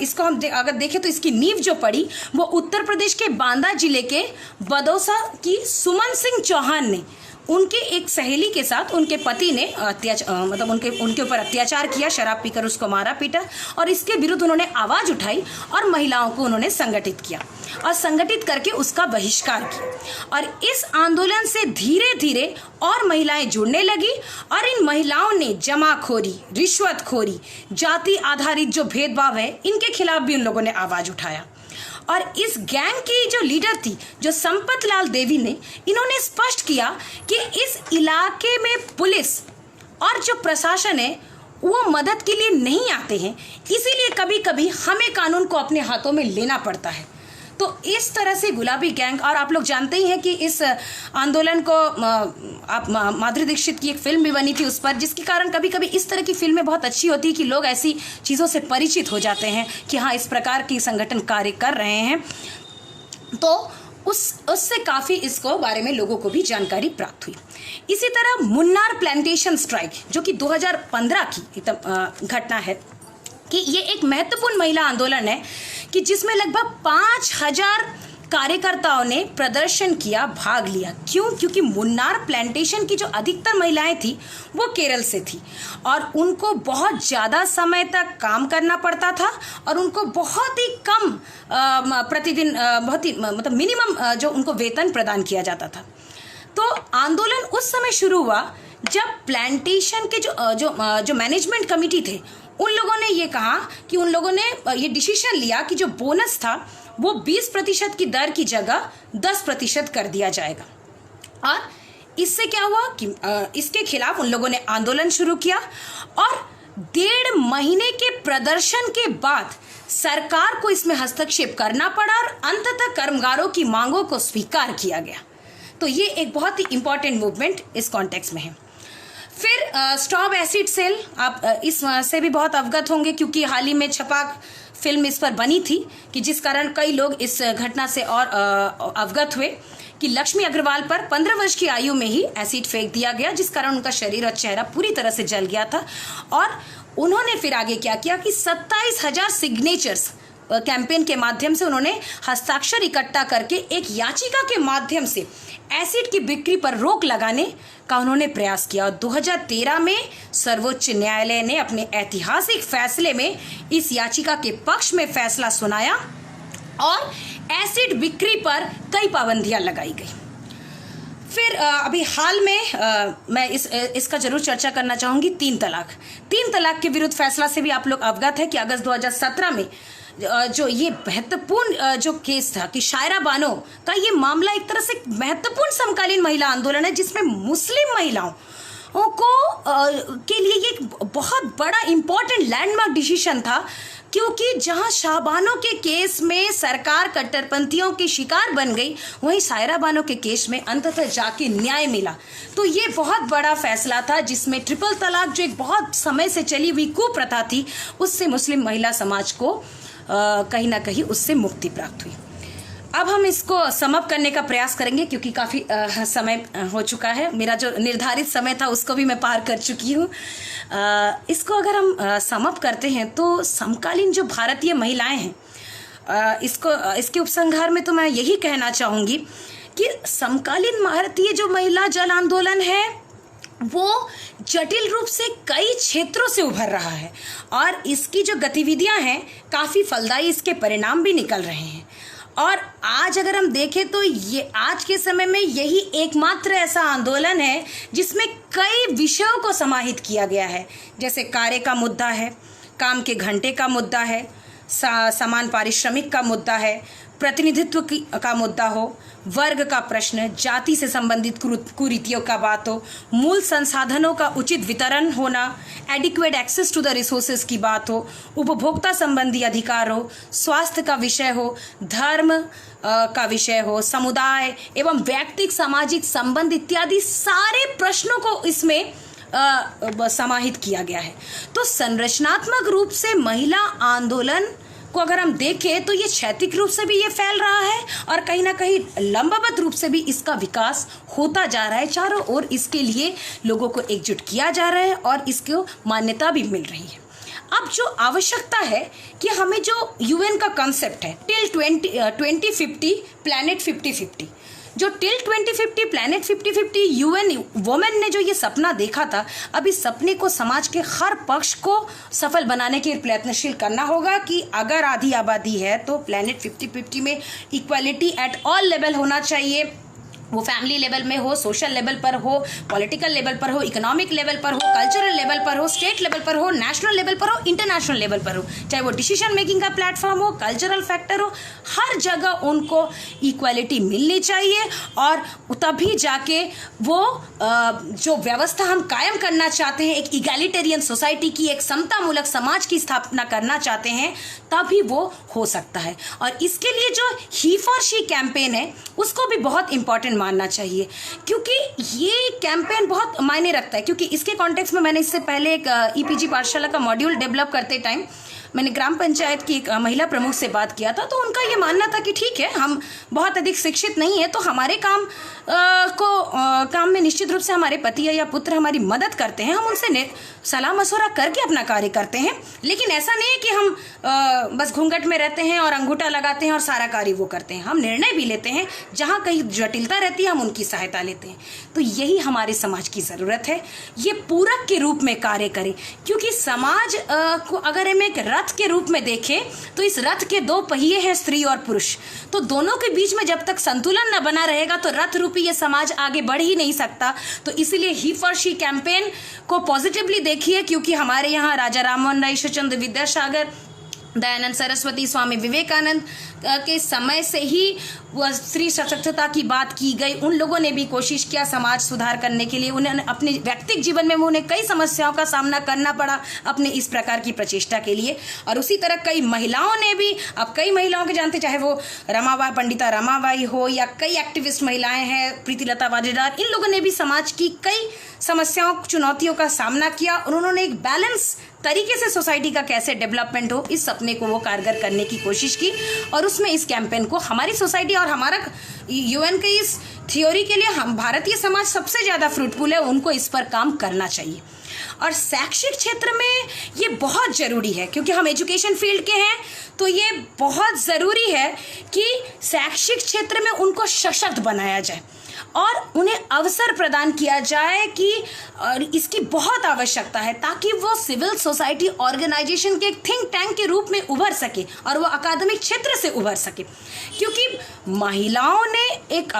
इसको हम अगर देखें तो इसकी नींव जो पड़ी वो उत्तर प्रदेश के बांदा जिले के बदौसा की सुमन सिंह चौहान ने उनके एक सहेली के साथ, उनके पति ने मतलब उनके ऊपर अत्याचार किया, शराब पीकर उसको मारा पीटा और इसके विरुद्ध उन्होंने आवाज़ उठाई और महिलाओं को उन्होंने संगठित किया और संगठित करके उसका बहिष्कार किया। और इस आंदोलन से धीरे धीरे और महिलाएं जुड़ने लगी और इन महिलाओं ने जमाखोरी, रिश्वतखोरी, जाति आधारित जो भेदभाव है, इनके खिलाफ भी उन लोगों ने आवाज़ उठाया। और इस गैंग की जो लीडर थी, जो संपत लाल देवी ने, इन्होंने स्पष्ट किया कि इस इलाके में पुलिस और जो प्रशासन है वो मदद के लिए नहीं आते हैं, इसीलिए कभी कभी हमें कानून को अपने हाथों में लेना पड़ता है। तो इस तरह से गुलाबी गैंग, और आप लोग जानते ही हैं कि इस आंदोलन को आप माधुरी दीक्षित की एक फिल्म भी बनी थी उस पर, जिसके कारण कभी कभी इस तरह की फिल्में बहुत अच्छी होती है कि लोग ऐसी चीज़ों से परिचित हो जाते हैं कि हाँ, इस प्रकार की संगठन कार्य कर रहे हैं, तो उससे काफ़ी इसको बारे में लोगों को भी जानकारी प्राप्त हुई। इसी तरह मुन्नार प्लांटेशन स्ट्राइक, जो कि 2015 की घटना है, कि ये एक महत्वपूर्ण महिला आंदोलन है कि जिसमें लगभग 5000 कार्यकर्ताओं ने प्रदर्शन किया, भाग लिया। क्यों? क्योंकि मुन्नार प्लांटेशन की जो अधिकतर महिलाएं थी वो केरल से थी और उनको बहुत ज़्यादा समय तक काम करना पड़ता था और उनको बहुत ही कम प्रतिदिन बहुत ही मतलब मिनिमम जो उनको वेतन प्रदान किया जाता था। तो आंदोलन उस समय शुरू हुआ जब प्लांटेशन के जो मैनेजमेंट कमिटी थे, उन लोगों ने ये कहा कि उन लोगों ने ये डिसीजन लिया कि जो बोनस था वो 20% की दर की जगह 10% कर दिया जाएगा। और इससे क्या हुआ कि इसके खिलाफ उन लोगों ने आंदोलन शुरू किया और 1.5 महीने के प्रदर्शन के बाद सरकार को इसमें हस्तक्षेप करना पड़ा और अंततः कर्मगारों की मांगों को स्वीकार किया गया। तो ये एक बहुत ही इंपॉर्टेंट मूवमेंट इस कॉन्टेक्स्ट में है। फिर स्टॉप एसिड सेल, आप इस से भी बहुत अवगत होंगे क्योंकि हाल ही में छपाक फिल्म इस पर बनी थी, कि जिस कारण कई लोग इस घटना से और अवगत हुए कि लक्ष्मी अग्रवाल पर 15 वर्ष की आयु में ही एसिड फेंक दिया गया, जिस कारण उनका शरीर और चेहरा पूरी तरह से जल गया था। और उन्होंने फिर आगे क्या किया कि 27,000 सिग्नेचर्स कैंपेन के माध्यम से उन्होंने हस्ताक्षर इकट्ठा करके एक याचिका के माध्यम से एसिड की बिक्री पर रोक लगाने का उन्होंने प्रयास किया। और 2013 में सर्वोच्च न्यायालय ने अपने ऐतिहासिक फैसले में इस याचिका के पक्ष में फैसला सुनाया और एसिड बिक्री पर कई पाबंदियां लगाई गई। फिर अभी हाल में मैं इसका जरूर चर्चा करना चाहूंगी, 3 तलाक के विरुद्ध फैसला से भी आप लोग अवगत है कि अगस्त 2017 में जो ये महत्वपूर्ण जो केस था कि शायरा बानो का ये मामला एक तरह से महत्वपूर्ण समकालीन महिला आंदोलन है, जिसमें मुस्लिम महिलाओं को के लिए ये बहुत बड़ा इंपॉर्टेंट लैंडमार्क डिसीजन था, क्योंकि जहां शाहबानो के केस में सरकार कट्टरपंथियों की शिकार बन गई, वहीं शायरा बानो के केस में अंततः जाके न्याय मिला। तो ये बहुत बड़ा फैसला था जिसमें ट्रिपल तलाक, जो एक बहुत समय से चली हुई कुप्रथा थी, उससे मुस्लिम महिला समाज को कहीं ना कहीं उससे मुक्ति प्राप्त हुई। अब हम इसको समअप करने का प्रयास करेंगे क्योंकि काफ़ी समय हो चुका है। मेरा जो निर्धारित समय था उसको भी मैं पार कर चुकी हूँ। इसको अगर हम समअप करते हैं तो समकालीन जो भारतीय महिलाएं हैं, इसके उपसंहार में तो मैं यही कहना चाहूँगी कि समकालीन भारतीय जो महिला जन आंदोलन है वो जटिल रूप से कई क्षेत्रों से उभर रहा है और इसकी जो गतिविधियां हैं काफ़ी फलदायी इसके परिणाम भी निकल रहे हैं। और आज अगर हम देखें तो ये आज के समय में यही एकमात्र ऐसा आंदोलन है जिसमें कई विषयों को समाहित किया गया है, जैसे कार्य का मुद्दा है, काम के घंटे का मुद्दा है, समान पारिश्रमिक का मुद्दा है, प्रतिनिधित्व का मुद्दा हो, वर्ग का प्रश्न, जाति से संबंधित कुरीतियों का बात हो, मूल संसाधनों का उचित वितरण होना, adequate access to the resources की बात हो, उपभोक्ता संबंधी अधिकार हो, स्वास्थ्य का विषय हो, धर्म का विषय हो, समुदाय एवं व्यक्तिगत सामाजिक संबंध इत्यादि सारे प्रश्नों को इसमें समाहित किया गया है। तो संरचनात्मक रूप से महिला आंदोलन को अगर हम देखें तो ये क्षैतिक रूप से भी ये फैल रहा है और कहीं ना कहीं लंबवत रूप से भी इसका विकास होता जा रहा है। चारों ओर इसके लिए लोगों को एकजुट किया जा रहा है और इसको मान्यता भी मिल रही है। अब जो आवश्यकता है कि हमें जो यूएन का कॉन्सेप्ट है टिल 2050 प्लैनेट 50-50, जो टिल 2050 प्लैनेट 50-50 यूएन वुमेन ने जो ये सपना देखा था, अब इस सपने को समाज के हर पक्ष को सफल बनाने के लिए प्रयत्नशील करना होगा कि अगर आधी आबादी है तो प्लैनेट 50-50 में इक्वालिटी एट ऑल लेवल होना चाहिए। वो फैमिली लेवल में हो, सोशल लेवल पर हो, पॉलिटिकल लेवल पर हो, इकोनॉमिक लेवल पर हो, कल्चरल लेवल पर हो, स्टेट लेवल पर हो, नेशनल लेवल पर हो, इंटरनेशनल लेवल पर हो, चाहे वो डिसीजन मेकिंग का प्लेटफॉर्म हो, कल्चरल फैक्टर हो, हर जगह उनको इक्वालिटी मिलनी चाहिए और तभी जाके वो जो व्यवस्था हम कायम करना चाहते हैं, एक इगैलिटेरियन सोसाइटी की, एक समतामूलक समाज की स्थापना करना चाहते हैं, तभी वो हो सकता है। और इसके लिए जो ही फॉर शी कैंपेन है उसको भी बहुत इंपॉर्टेंट मानना चाहिए, क्योंकि ये कैंपेन बहुत मायने रखता है। क्योंकि इसके कॉन्टेक्स्ट में मैंने इससे पहले एक ईपीजी पाठशाला का मॉड्यूल डेवलप करते टाइम मैंने ग्राम पंचायत की एक महिला प्रमुख से बात किया था, तो उनका ये मानना था कि ठीक है, हम बहुत अधिक शिक्षित नहीं है तो हमारे काम में निश्चित रूप से हमारे पति या पुत्र हमारी मदद करते हैं, हम उनसे सलाह मशवरा करके अपना कार्य करते हैं, लेकिन ऐसा नहीं है कि हम बस घूंघट में रहते हैं और अंगूठा लगाते हैं और सारा कार्य वो करते हैं। हम निर्णय भी लेते हैं, जहाँ कहीं जटिलता रहती है हम उनकी सहायता लेते हैं। तो यही हमारे समाज की ज़रूरत है, ये पूरक के रूप में कार्य करे, क्योंकि समाज को अगर हम एक रथ के रूप में देखें तो इस रथ के दो पहिए हैं, स्त्री और पुरुष। तो दोनों के बीच में जब तक संतुलन न बना रहेगा तो रथ रूपी ये समाज आगे बढ़ ही नहीं सकता। तो इसलिए ही फॉर शी कैंपेन को पॉजिटिवली देखिए, क्योंकि हमारे यहाँ राजा राममोहन राय, ईश्वरचंद्र विद्यासागर, दयानंद सरस्वती, स्वामी विवेकानंद के समय से ही वह स्त्री सशक्तता की बात की गई। उन लोगों ने भी कोशिश किया समाज सुधार करने के लिए, उन्होंने अपने व्यक्तिगत जीवन में उन्हें कई समस्याओं का सामना करना पड़ा अपने इस प्रकार की प्रचेष्टा के लिए। और उसी तरह कई महिलाओं ने भी, अब कई महिलाओं के जानते, चाहे वो रमाबाई, पंडिता रमाबाई हो या कई एक्टिविस्ट महिलाएं हैं, प्रीतिलता वाडेदार, इन लोगों ने भी समाज की कई समस्याओं, चुनौतियों का सामना किया और उन्होंने एक बैलेंस तरीके से सोसाइटी का कैसे डेवलपमेंट हो, इस सपने को वो कारगर करने की कोशिश की। और उसमें इस कैंपेन को हमारी सोसाइटी और हमारा यूएन के इस थ्योरी के लिए हम भारतीय समाज सबसे ज़्यादा फ्रूटफुल है, उनको इस पर काम करना चाहिए। और शैक्षिक क्षेत्र में ये बहुत ज़रूरी है, क्योंकि हम एजुकेशन फील्ड के हैं, तो ये बहुत ज़रूरी है कि शैक्षिक क्षेत्र में उनको सशक्त बनाया जाए और उन्हें अवसर प्रदान किया जाए कि इसकी बहुत आवश्यकता है, ताकि वो सिविल सोसाइटी ऑर्गेनाइजेशन के एक थिंक टैंक के रूप में उभर सके और वो अकादमिक क्षेत्र से उभर सके। क्योंकि महिलाओं ने एक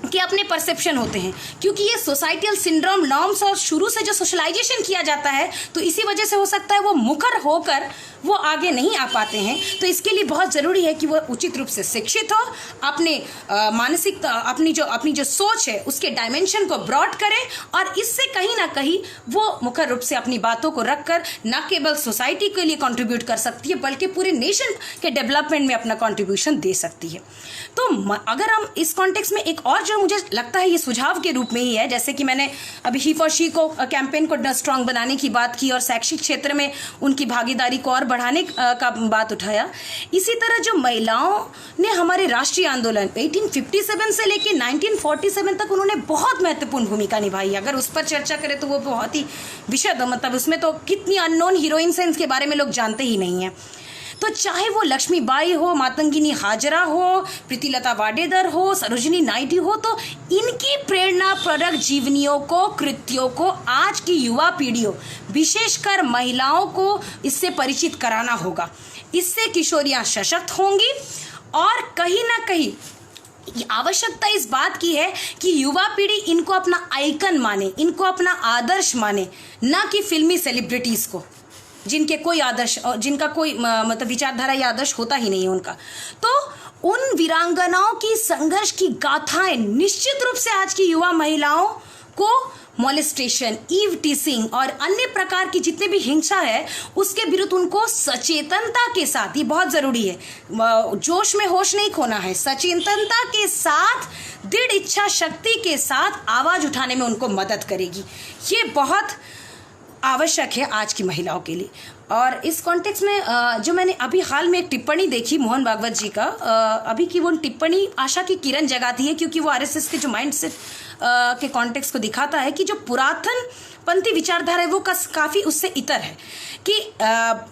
के अपने परसेप्शन होते हैं, क्योंकि ये सोसाइटल सिंड्रोम, नॉर्म्स और शुरू से जो सोशलाइजेशन किया जाता है, तो इसी वजह से हो सकता है वो मुखर होकर वो आगे नहीं आ पाते हैं। तो इसके लिए बहुत ज़रूरी है कि वो उचित रूप से शिक्षित हो, अपने मानसिक अपनी जो सोच है उसके डायमेंशन को ब्रॉड करें और इससे कहीं ना कहीं वो मुखर रूप से अपनी बातों को रखकर न केवल सोसाइटी के लिए कंट्रीब्यूट कर सकती है, बल्कि पूरे नेशन के डेवलपमेंट में अपना कंट्रीब्यूशन दे सकती है। तो अगर हम इस कॉन्टेक्स्ट में एक और जो मुझे लगता है ये सुझाव के रूप में ही है, जैसे कि मैंने अभी ही फॉर शी को कैंपेन को स्ट्रांग बनाने की बात की और शैक्षिक क्षेत्र में उनकी भागीदारी को और बढ़ाने का बात उठाया, इसी तरह जो महिलाओं ने हमारे राष्ट्रीय आंदोलन 1857 से लेकर 1947 तक उन्होंने बहुत महत्वपूर्ण भूमिका निभाई। अगर उस पर चर्चा करें तो वो बहुत ही विशद, मतलब उसमें तो कितनी अननोन हीरोइंस हैं, इसके बारे में लोग जानते ही नहीं हैं। तो चाहे वो लक्ष्मीबाई हो, मातंगिनी हाजरा हो, प्रीतिलता वाडेदार हो, सरोजिनी नायडू हो, तो इनकी प्रेरणाप्रद जीवनियों को, कृत्यों को आज की युवा पीढ़ियों, विशेषकर महिलाओं को इससे परिचित कराना होगा। इससे किशोरियां सशक्त होंगी और कहीं ना कहीं आवश्यकता इस बात की है कि युवा पीढ़ी इनको अपना आइकन माने, इनको अपना आदर्श माने, ना कि फिल्मी सेलिब्रिटीज को। जिनके कोई आदर्श और जिनका कोई मतलब विचारधारा या आदर्श होता ही नहीं है उनका। तो उन वीरांगनाओं की संघर्ष की गाथाएं निश्चित रूप से आज की युवा महिलाओं को मॉलेस्टेशन, ईव टीसिंग और अन्य प्रकार की जितने भी हिंसा है उसके विरुद्ध उनको सचेतनता के साथ, ये बहुत जरूरी है, जोश में होश नहीं खोना है, सचेतनता के साथ, दृढ़ इच्छा शक्ति के साथ आवाज उठाने में उनको मदद करेगी। ये बहुत आवश्यक है आज की महिलाओं के लिए। और इस कॉन्टेक्स्ट में जो मैंने अभी हाल में एक टिप्पणी देखी मोहन भागवत जी का, अभी की वो टिप्पणी आशा की किरण जगाती है, क्योंकि वो आरएसएस के जो माइंडसेट के कॉन्टेक्स्ट को दिखाता है कि जो पुरातन पंथी विचारधारा है वो काफ़ी उससे इतर है कि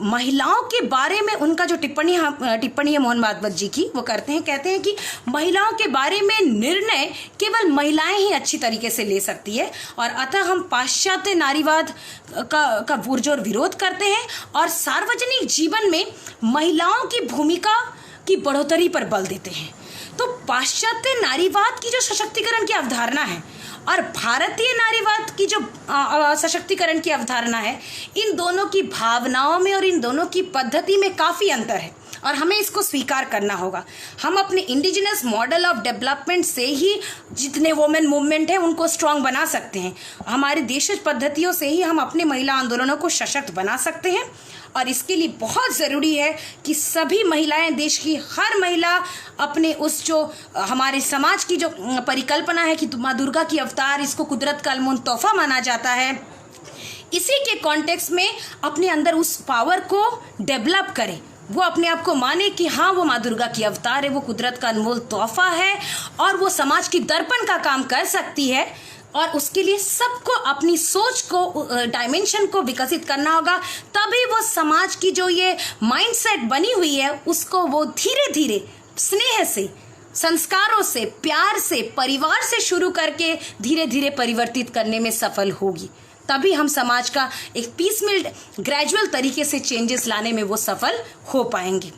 महिलाओं के बारे में उनका जो टिप्पणी है मोहन भागवत जी की, वो कहते हैं कि महिलाओं के बारे में निर्णय केवल महिलाएं ही अच्छी तरीके से ले सकती है, और अतः हम पाश्चात्य नारीवाद का पुरजोर विरोध करते हैं और सार्वजनिक जीवन में महिलाओं की भूमिका की बढ़ोतरी पर बल देते हैं। तो पाश्चात्य नारीवाद की जो सशक्तिकरण की अवधारणा है और भारतीय नारीवाद की जो सशक्तिकरण की अवधारणा है, इन दोनों की भावनाओं में और इन दोनों की पद्धति में काफ़ी अंतर है और हमें इसको स्वीकार करना होगा। हम अपने इंडिजिनस मॉडल ऑफ डेवलपमेंट से ही जितने वुमेन मूवमेंट है उनको स्ट्रांग बना सकते हैं, हमारे देशज पद्धतियों से ही हम अपने महिला आंदोलनों को सशक्त बना सकते हैं। और इसके लिए बहुत ज़रूरी है कि सभी महिलाएं, देश की हर महिला अपने उस जो हमारे समाज की जो परिकल्पना है कि माँ दुर्गा की अवतार, इसको कुदरत का अनमोल तोहफा माना जाता है, इसी के कॉन्टेक्स्ट में अपने अंदर उस पावर को डेवलप करें। वो अपने आप को माने कि हाँ, वो माँ दुर्गा की अवतार है, वो कुदरत का अनमोल तोहफा है और वो समाज की दर्पण का काम कर सकती है। और उसके लिए सबको अपनी सोच को, डायमेंशन को विकसित करना होगा, तभी वो समाज की जो ये माइंडसेट बनी हुई है उसको वो धीरे धीरे स्नेह से, संस्कारों से, प्यार से, परिवार से शुरू करके धीरे धीरे परिवर्तित करने में सफल होगी। तभी हम समाज का एक पीसमिल ग्रेजुअल तरीके से चेंजेस लाने में वो सफल हो पाएंगे।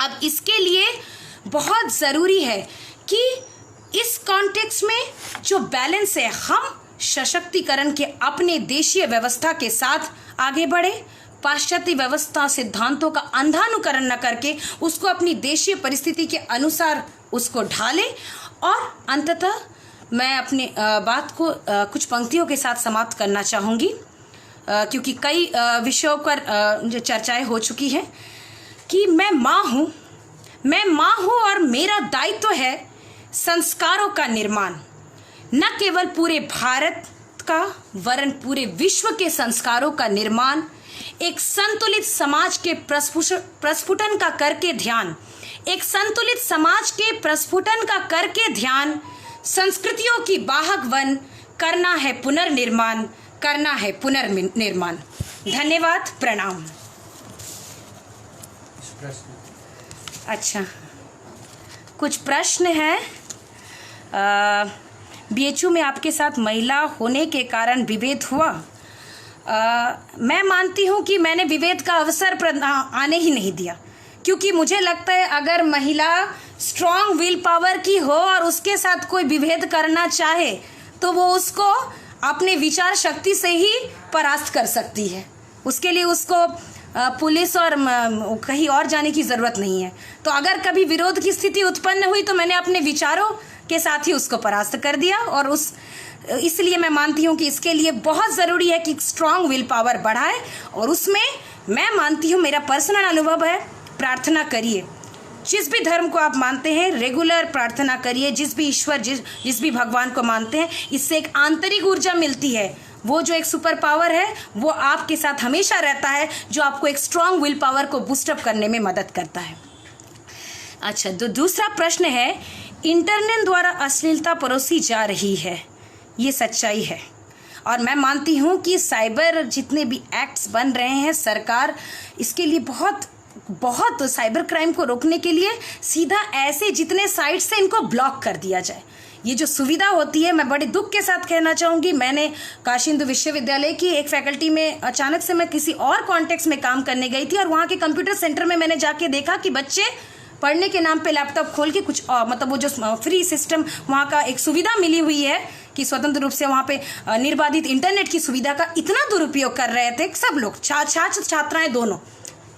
अब इसके लिए बहुत ज़रूरी है कि इस कॉन्टेक्स्ट में जो बैलेंस है, हम सशक्तिकरण के अपने देशीय व्यवस्था के साथ आगे बढ़े, पाश्चात्य व्यवस्था सिद्धांतों का अंधानुकरण न करके उसको अपनी देशीय परिस्थिति के अनुसार उसको ढाले। और अंततः मैं अपने बात को कुछ पंक्तियों के साथ समाप्त करना चाहूँगी, क्योंकि कई विषयों पर जो चर्चाएं हो चुकी हैं कि मैं माँ हूँ और मेरा दायित्व है संस्कारों का निर्माण, न केवल पूरे भारत का वरन पूरे विश्व के संस्कारों का निर्माण, एक संतुलित समाज के प्रस्फुटन का करके ध्यान, एक संतुलित समाज के प्रस्फुटन का करके ध्यान, संस्कृतियों की बाहक वन करना है पुनर्निर्माण, करना है पुनर्निर्माण। धन्यवाद, प्रणाम। अच्छा, कुछ प्रश्न हैं। बीएचयू में आपके साथ महिला होने के कारण विभेद हुआ? मैं मानती हूँ कि मैंने विभेद का अवसर आने ही नहीं दिया, क्योंकि मुझे लगता है अगर महिला स्ट्रॉन्ग विल पावर की हो और उसके साथ कोई विभेद करना चाहे तो वो उसको अपने विचार शक्ति से ही परास्त कर सकती है। उसके लिए उसको पुलिस और कहीं और जाने की ज़रूरत नहीं है। तो अगर कभी विरोध की स्थिति उत्पन्न हुई तो मैंने अपने विचारों के साथ ही उसको परास्त कर दिया। और इसलिए मैं मानती हूँ कि इसके लिए बहुत ज़रूरी है कि स्ट्रॉन्ग विल पावर बढ़ाए, और उसमें मैं मानती हूँ, मेरा पर्सनल अनुभव है, प्रार्थना करिए। जिस भी धर्म को आप मानते हैं रेगुलर प्रार्थना करिए, जिस भी ईश्वर जिस भी भगवान को मानते हैं, इससे एक आंतरिक ऊर्जा मिलती है। वो जो एक सुपर पावर है वो आपके साथ हमेशा रहता है, जो आपको एक स्ट्रॉन्ग विल पावर को बूस्टअप करने में मदद करता है। अच्छा, तो दूसरा प्रश्न है, इंटरनेट द्वारा अश्लीलता परोसी जा रही है, ये सच्चाई है? और मैं मानती हूँ कि साइबर जितने भी एक्ट्स बन रहे हैं, सरकार इसके लिए बहुत साइबर क्राइम को रोकने के लिए सीधा ऐसे जितने साइट से इनको ब्लॉक कर दिया जाए। ये जो सुविधा होती है, मैं बड़े दुख के साथ कहना चाहूँगी, मैंने काशी हिंदू विश्वविद्यालय की एक फैकल्टी में अचानक से मैं किसी और कॉन्टेक्स्ट में काम करने गई थी और वहाँ के कंप्यूटर सेंटर में मैंने जाके देखा कि बच्चे पढ़ने के नाम पे लैपटॉप खोल के कुछ मतलब वो जो फ्री सिस्टम वहाँ का एक सुविधा मिली हुई है कि स्वतंत्र रूप से वहाँ पे निर्बाधित इंटरनेट की सुविधा का इतना दुरुपयोग कर रहे थे सब लोग, छात्र छात्राएं दोनों,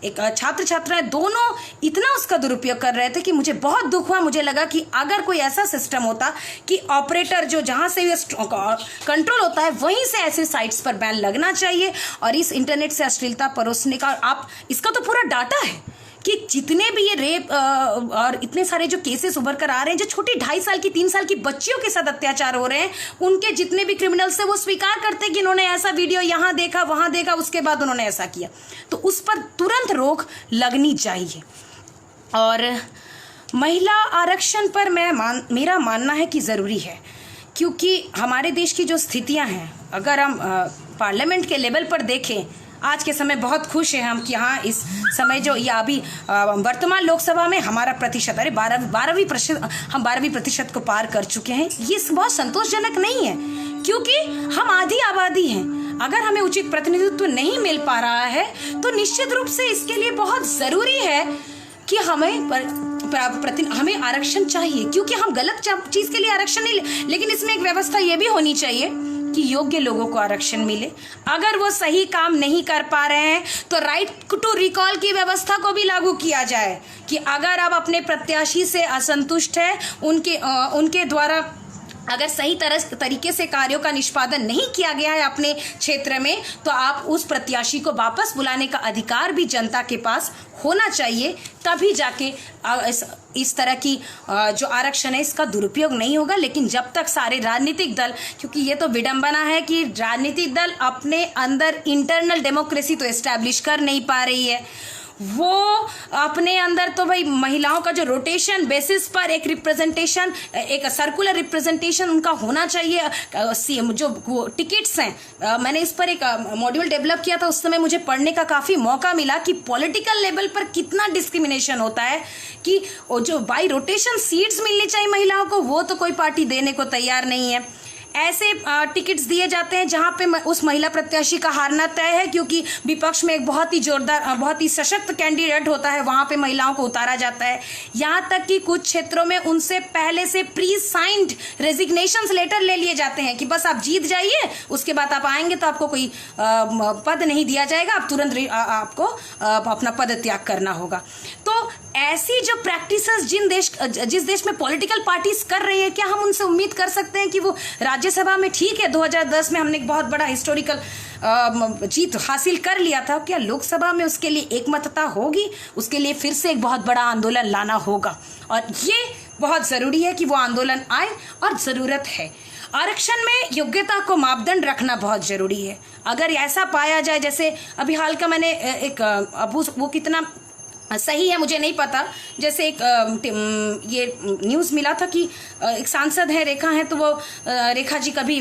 एक छात्र छात्राएं दोनों इतना उसका दुरुपयोग कर रहे थे कि मुझे बहुत दुख हुआ। मुझे लगा कि अगर कोई ऐसा सिस्टम होता कि ऑपरेटर जो जहां से कंट्रोल होता है वहीं से ऐसे साइट्स पर बैन लगना चाहिए और इस इंटरनेट से अश्लीलता परोसने का, आप इसका तो पूरा डाटा है कि जितने भी ये रेप और इतने सारे जो केसेस उभर कर आ रहे हैं, जो छोटी 2.5 साल की 3 साल की बच्चियों के साथ अत्याचार हो रहे हैं, उनके जितने भी क्रिमिनल्स है वो स्वीकार करते हैं कि इन्होंने ऐसा वीडियो यहाँ देखा वहां देखा, उसके बाद उन्होंने ऐसा किया, तो उस पर तुरंत रोक लगनी चाहिए। और महिला आरक्षण पर मेरा मानना है कि ज़रूरी है, क्योंकि हमारे देश की जो स्थितियाँ हैं, अगर हम पार्लियामेंट के लेवल पर देखें, आज के समय बहुत खुश हैं हम कि हाँ इस समय जो या अभी वर्तमान लोकसभा में हमारा प्रतिशत, अरे 12% को पार कर चुके हैं। ये बहुत संतोषजनक नहीं है, क्योंकि हम आधी आबादी हैं। अगर हमें उचित प्रतिनिधित्व नहीं मिल पा रहा है तो निश्चित रूप से इसके लिए बहुत ज़रूरी है कि हमें आरक्षण चाहिए, क्योंकि हम गलत चीज़ के लिए आरक्षण नहीं लेकिन इसमें एक व्यवस्था ये भी होनी चाहिए कि योग्य लोगों को आरक्षण मिले। अगर वो सही काम नहीं कर पा रहे हैं तो राइट टू रिकॉल की व्यवस्था को भी लागू किया जाए कि अगर आप अपने प्रत्याशी से असंतुष्ट है, उनके द्वारा अगर सही तरीके से कार्यों का निष्पादन नहीं किया गया है अपने क्षेत्र में, तो आप उस प्रत्याशी को वापस बुलाने का अधिकार भी जनता के पास होना चाहिए। तभी जाके इस तरह की जो आरक्षण है इसका दुरुपयोग नहीं होगा। लेकिन जब तक सारे राजनीतिक दल, क्योंकि ये तो विडंबना है कि राजनीतिक दल अपने अंदर इंटरनल डेमोक्रेसी तो एस्टैब्लिश कर नहीं पा रही है, वो अपने अंदर तो भाई महिलाओं का जो रोटेशन बेसिस पर एक रिप्रेजेंटेशन, एक सर्कुलर रिप्रेजेंटेशन उनका होना चाहिए। जो टिकट्स हैं, मैंने इस पर एक मॉड्यूल डेवलप किया था, उस समय मुझे पढ़ने का काफ़ी मौका मिला कि पॉलिटिकल लेवल पर कितना डिस्क्रिमिनेशन होता है कि जो बाई रोटेशन सीट्स मिलनी चाहिए महिलाओं को, वो तो कोई पार्टी देने को तैयार नहीं है। ऐसे टिकट्स दिए जाते हैं जहां पे उस महिला प्रत्याशी का हारना तय है, क्योंकि विपक्ष में एक बहुत ही जोरदार, बहुत ही सशक्त कैंडिडेट होता है, वहां पे महिलाओं को उतारा जाता है। यहां तक कि कुछ क्षेत्रों में उनसे पहले से प्री साइंड रेजिग्नेशन लेटर ले लिए जाते हैं कि बस आप जीत जाइए, उसके बाद आप आएंगे तो आपको कोई पद नहीं दिया जाएगा, आप तुरंत आपको अपना पद त्याग करना होगा। तो ऐसी जो प्रैक्टिसेस जिस देश में पॉलिटिकल पार्टीज कर रही है, क्या हम उनसे उम्मीद कर सकते हैं कि वो राज्यसभा में, ठीक है 2010 में हमने एक बहुत बड़ा हिस्टोरिकल जीत हासिल कर लिया था, क्या लोकसभा में उसके लिए एकमतता होगी? उसके लिए फिर से एक बहुत बड़ा आंदोलन लाना होगा और ये बहुत ज़रूरी है कि वो आंदोलन आए और ज़रूरत है। आरक्षण में योग्यता को मापदंड रखना बहुत ज़रूरी है। अगर ऐसा पाया जाए, जैसे अभी हाल का मैंने एक वो कितना सही है मुझे नहीं पता, जैसे एक ये न्यूज़ मिला था कि एक सांसद है, रेखा है, तो वो रेखा जी कभी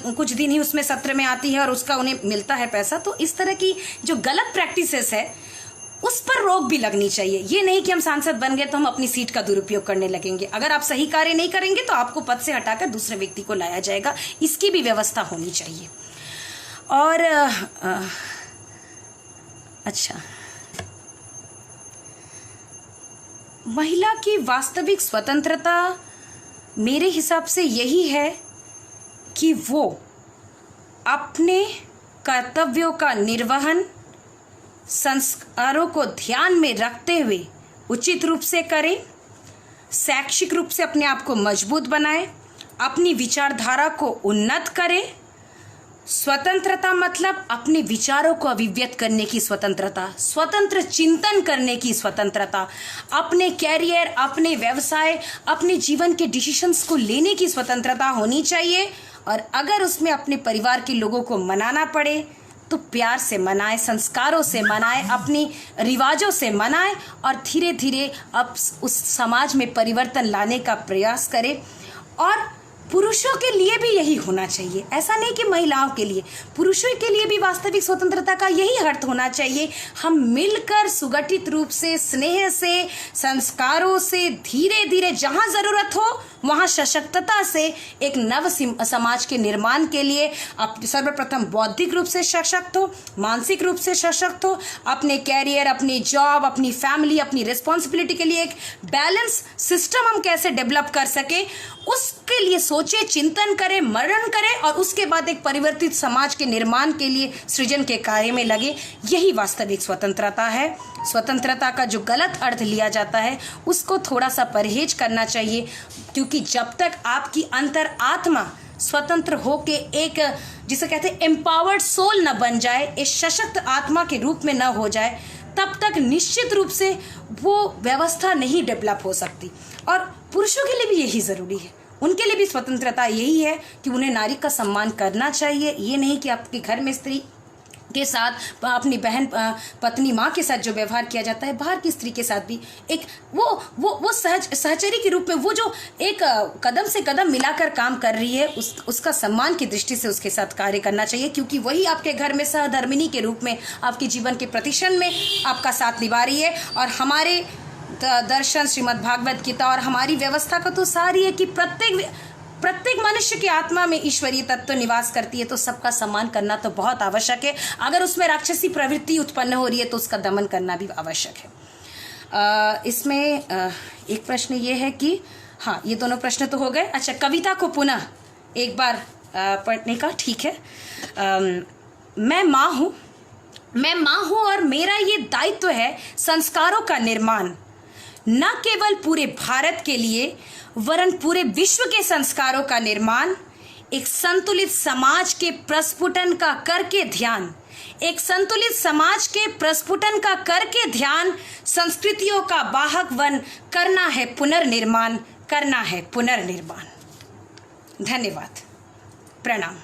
कुछ दिन ही उसमें सत्र में आती है और उसका उन्हें मिलता है पैसा। तो इस तरह की जो गलत प्रैक्टिसेस है उस पर रोक भी लगनी चाहिए। ये नहीं कि हम सांसद बन गए तो हम अपनी सीट का दुरुपयोग करने लगेंगे। अगर आप सही कार्य नहीं करेंगे तो आपको पद से हटाकर दूसरे व्यक्ति को लाया जाएगा, इसकी भी व्यवस्था होनी चाहिए। और अच्छा, महिला की वास्तविक स्वतंत्रता मेरे हिसाब से यही है कि वो अपने कर्तव्यों का निर्वहन संस्कारों को ध्यान में रखते हुए उचित रूप से करे, शैक्षिक रूप से अपने आप को मजबूत बनाए, अपनी विचारधारा को उन्नत करे। स्वतंत्रता मतलब अपने विचारों को अभिव्यक्त करने की स्वतंत्रता, स्वतंत्र चिंतन करने की स्वतंत्रता, अपने कैरियर, अपने व्यवसाय, अपने जीवन के डिसीजंस को लेने की स्वतंत्रता होनी चाहिए। और अगर उसमें अपने परिवार के लोगों को मनाना पड़े तो प्यार से मनाए, संस्कारों से मनाए, अपनी रिवाजों से मनाए और धीरे धीरे अब उस समाज में परिवर्तन लाने का प्रयास करे। और पुरुषों के लिए भी यही होना चाहिए, ऐसा नहीं कि महिलाओं के लिए, पुरुषों के लिए भी वास्तविक स्वतंत्रता का यही अर्थ होना चाहिए। हम मिलकर सुगठित रूप से, स्नेह से, संस्कारों से धीरे धीरे जहां जरूरत हो वहाँ सशक्तता से एक नव समाज के निर्माण के लिए आप सर्वप्रथम बौद्धिक रूप से सशक्त हो, मानसिक रूप से सशक्त हो, अपने कैरियर, अपनी जॉब, अपनी फैमिली, अपनी रिस्पॉन्सिबिलिटी के लिए एक बैलेंस सिस्टम हम कैसे डेवलप कर सके, उसके लिए सोचे, चिंतन करें, मनन करें और उसके बाद एक परिवर्तित समाज के निर्माण के लिए सृजन के कार्य में लगे। यही वास्तविक स्वतंत्रता है। स्वतंत्रता का जो गलत अर्थ लिया जाता है उसको थोड़ा सा परहेज करना चाहिए, क्योंकि जब तक आपकी अंतर आत्मा स्वतंत्र होके एक जिसे कहते हैं एम्पावर्ड सोल न बन जाए, एक सशक्त आत्मा के रूप में न हो जाए, तब तक निश्चित रूप से वो व्यवस्था नहीं डेवलप हो सकती। और पुरुषों के लिए भी यही ज़रूरी है, उनके लिए भी स्वतंत्रता यही है कि उन्हें नारी का सम्मान करना चाहिए। ये नहीं कि आपके घर में स्त्री के साथ, अपनी बहन, पत्नी, माँ के साथ जो व्यवहार किया जाता है, बाहर की स्त्री के साथ भी एक वो सहचरी के रूप में वो जो एक कदम से कदम मिलाकर काम कर रही है, उसका सम्मान की दृष्टि से उसके साथ कार्य करना चाहिए, क्योंकि वही आपके घर में सहधर्मिणी के रूप में आपके जीवन के प्रतिक्षण में आपका साथ निभा रही है। और हमारे दर्शन, श्रीमद् भागवत गीता और हमारी व्यवस्था का तो सार ही है कि प्रत्येक मनुष्य की आत्मा में ईश्वरीय तत्व निवास करती है, तो सबका सम्मान करना तो बहुत आवश्यक है। अगर उसमें राक्षसी प्रवृत्ति उत्पन्न हो रही है तो उसका दमन करना भी आवश्यक है। इसमें एक प्रश्न ये है कि हाँ, ये दोनों प्रश्न तो हो गए। अच्छा, कविता को पुनः एक बार पढ़ने का, ठीक है। मैं माँ हूँ और मेरा ये दायित्व है संस्कारों का निर्माण, न केवल पूरे भारत के लिए वरन पूरे विश्व के संस्कारों का निर्माण। एक संतुलित समाज के प्रस्फुटन का करके ध्यान, एक संतुलित समाज के प्रस्फुटन का करके ध्यान, संस्कृतियों का वाहक वन करना है पुनर्निर्माण, करना है पुनर्निर्माण। धन्यवाद, प्रणाम।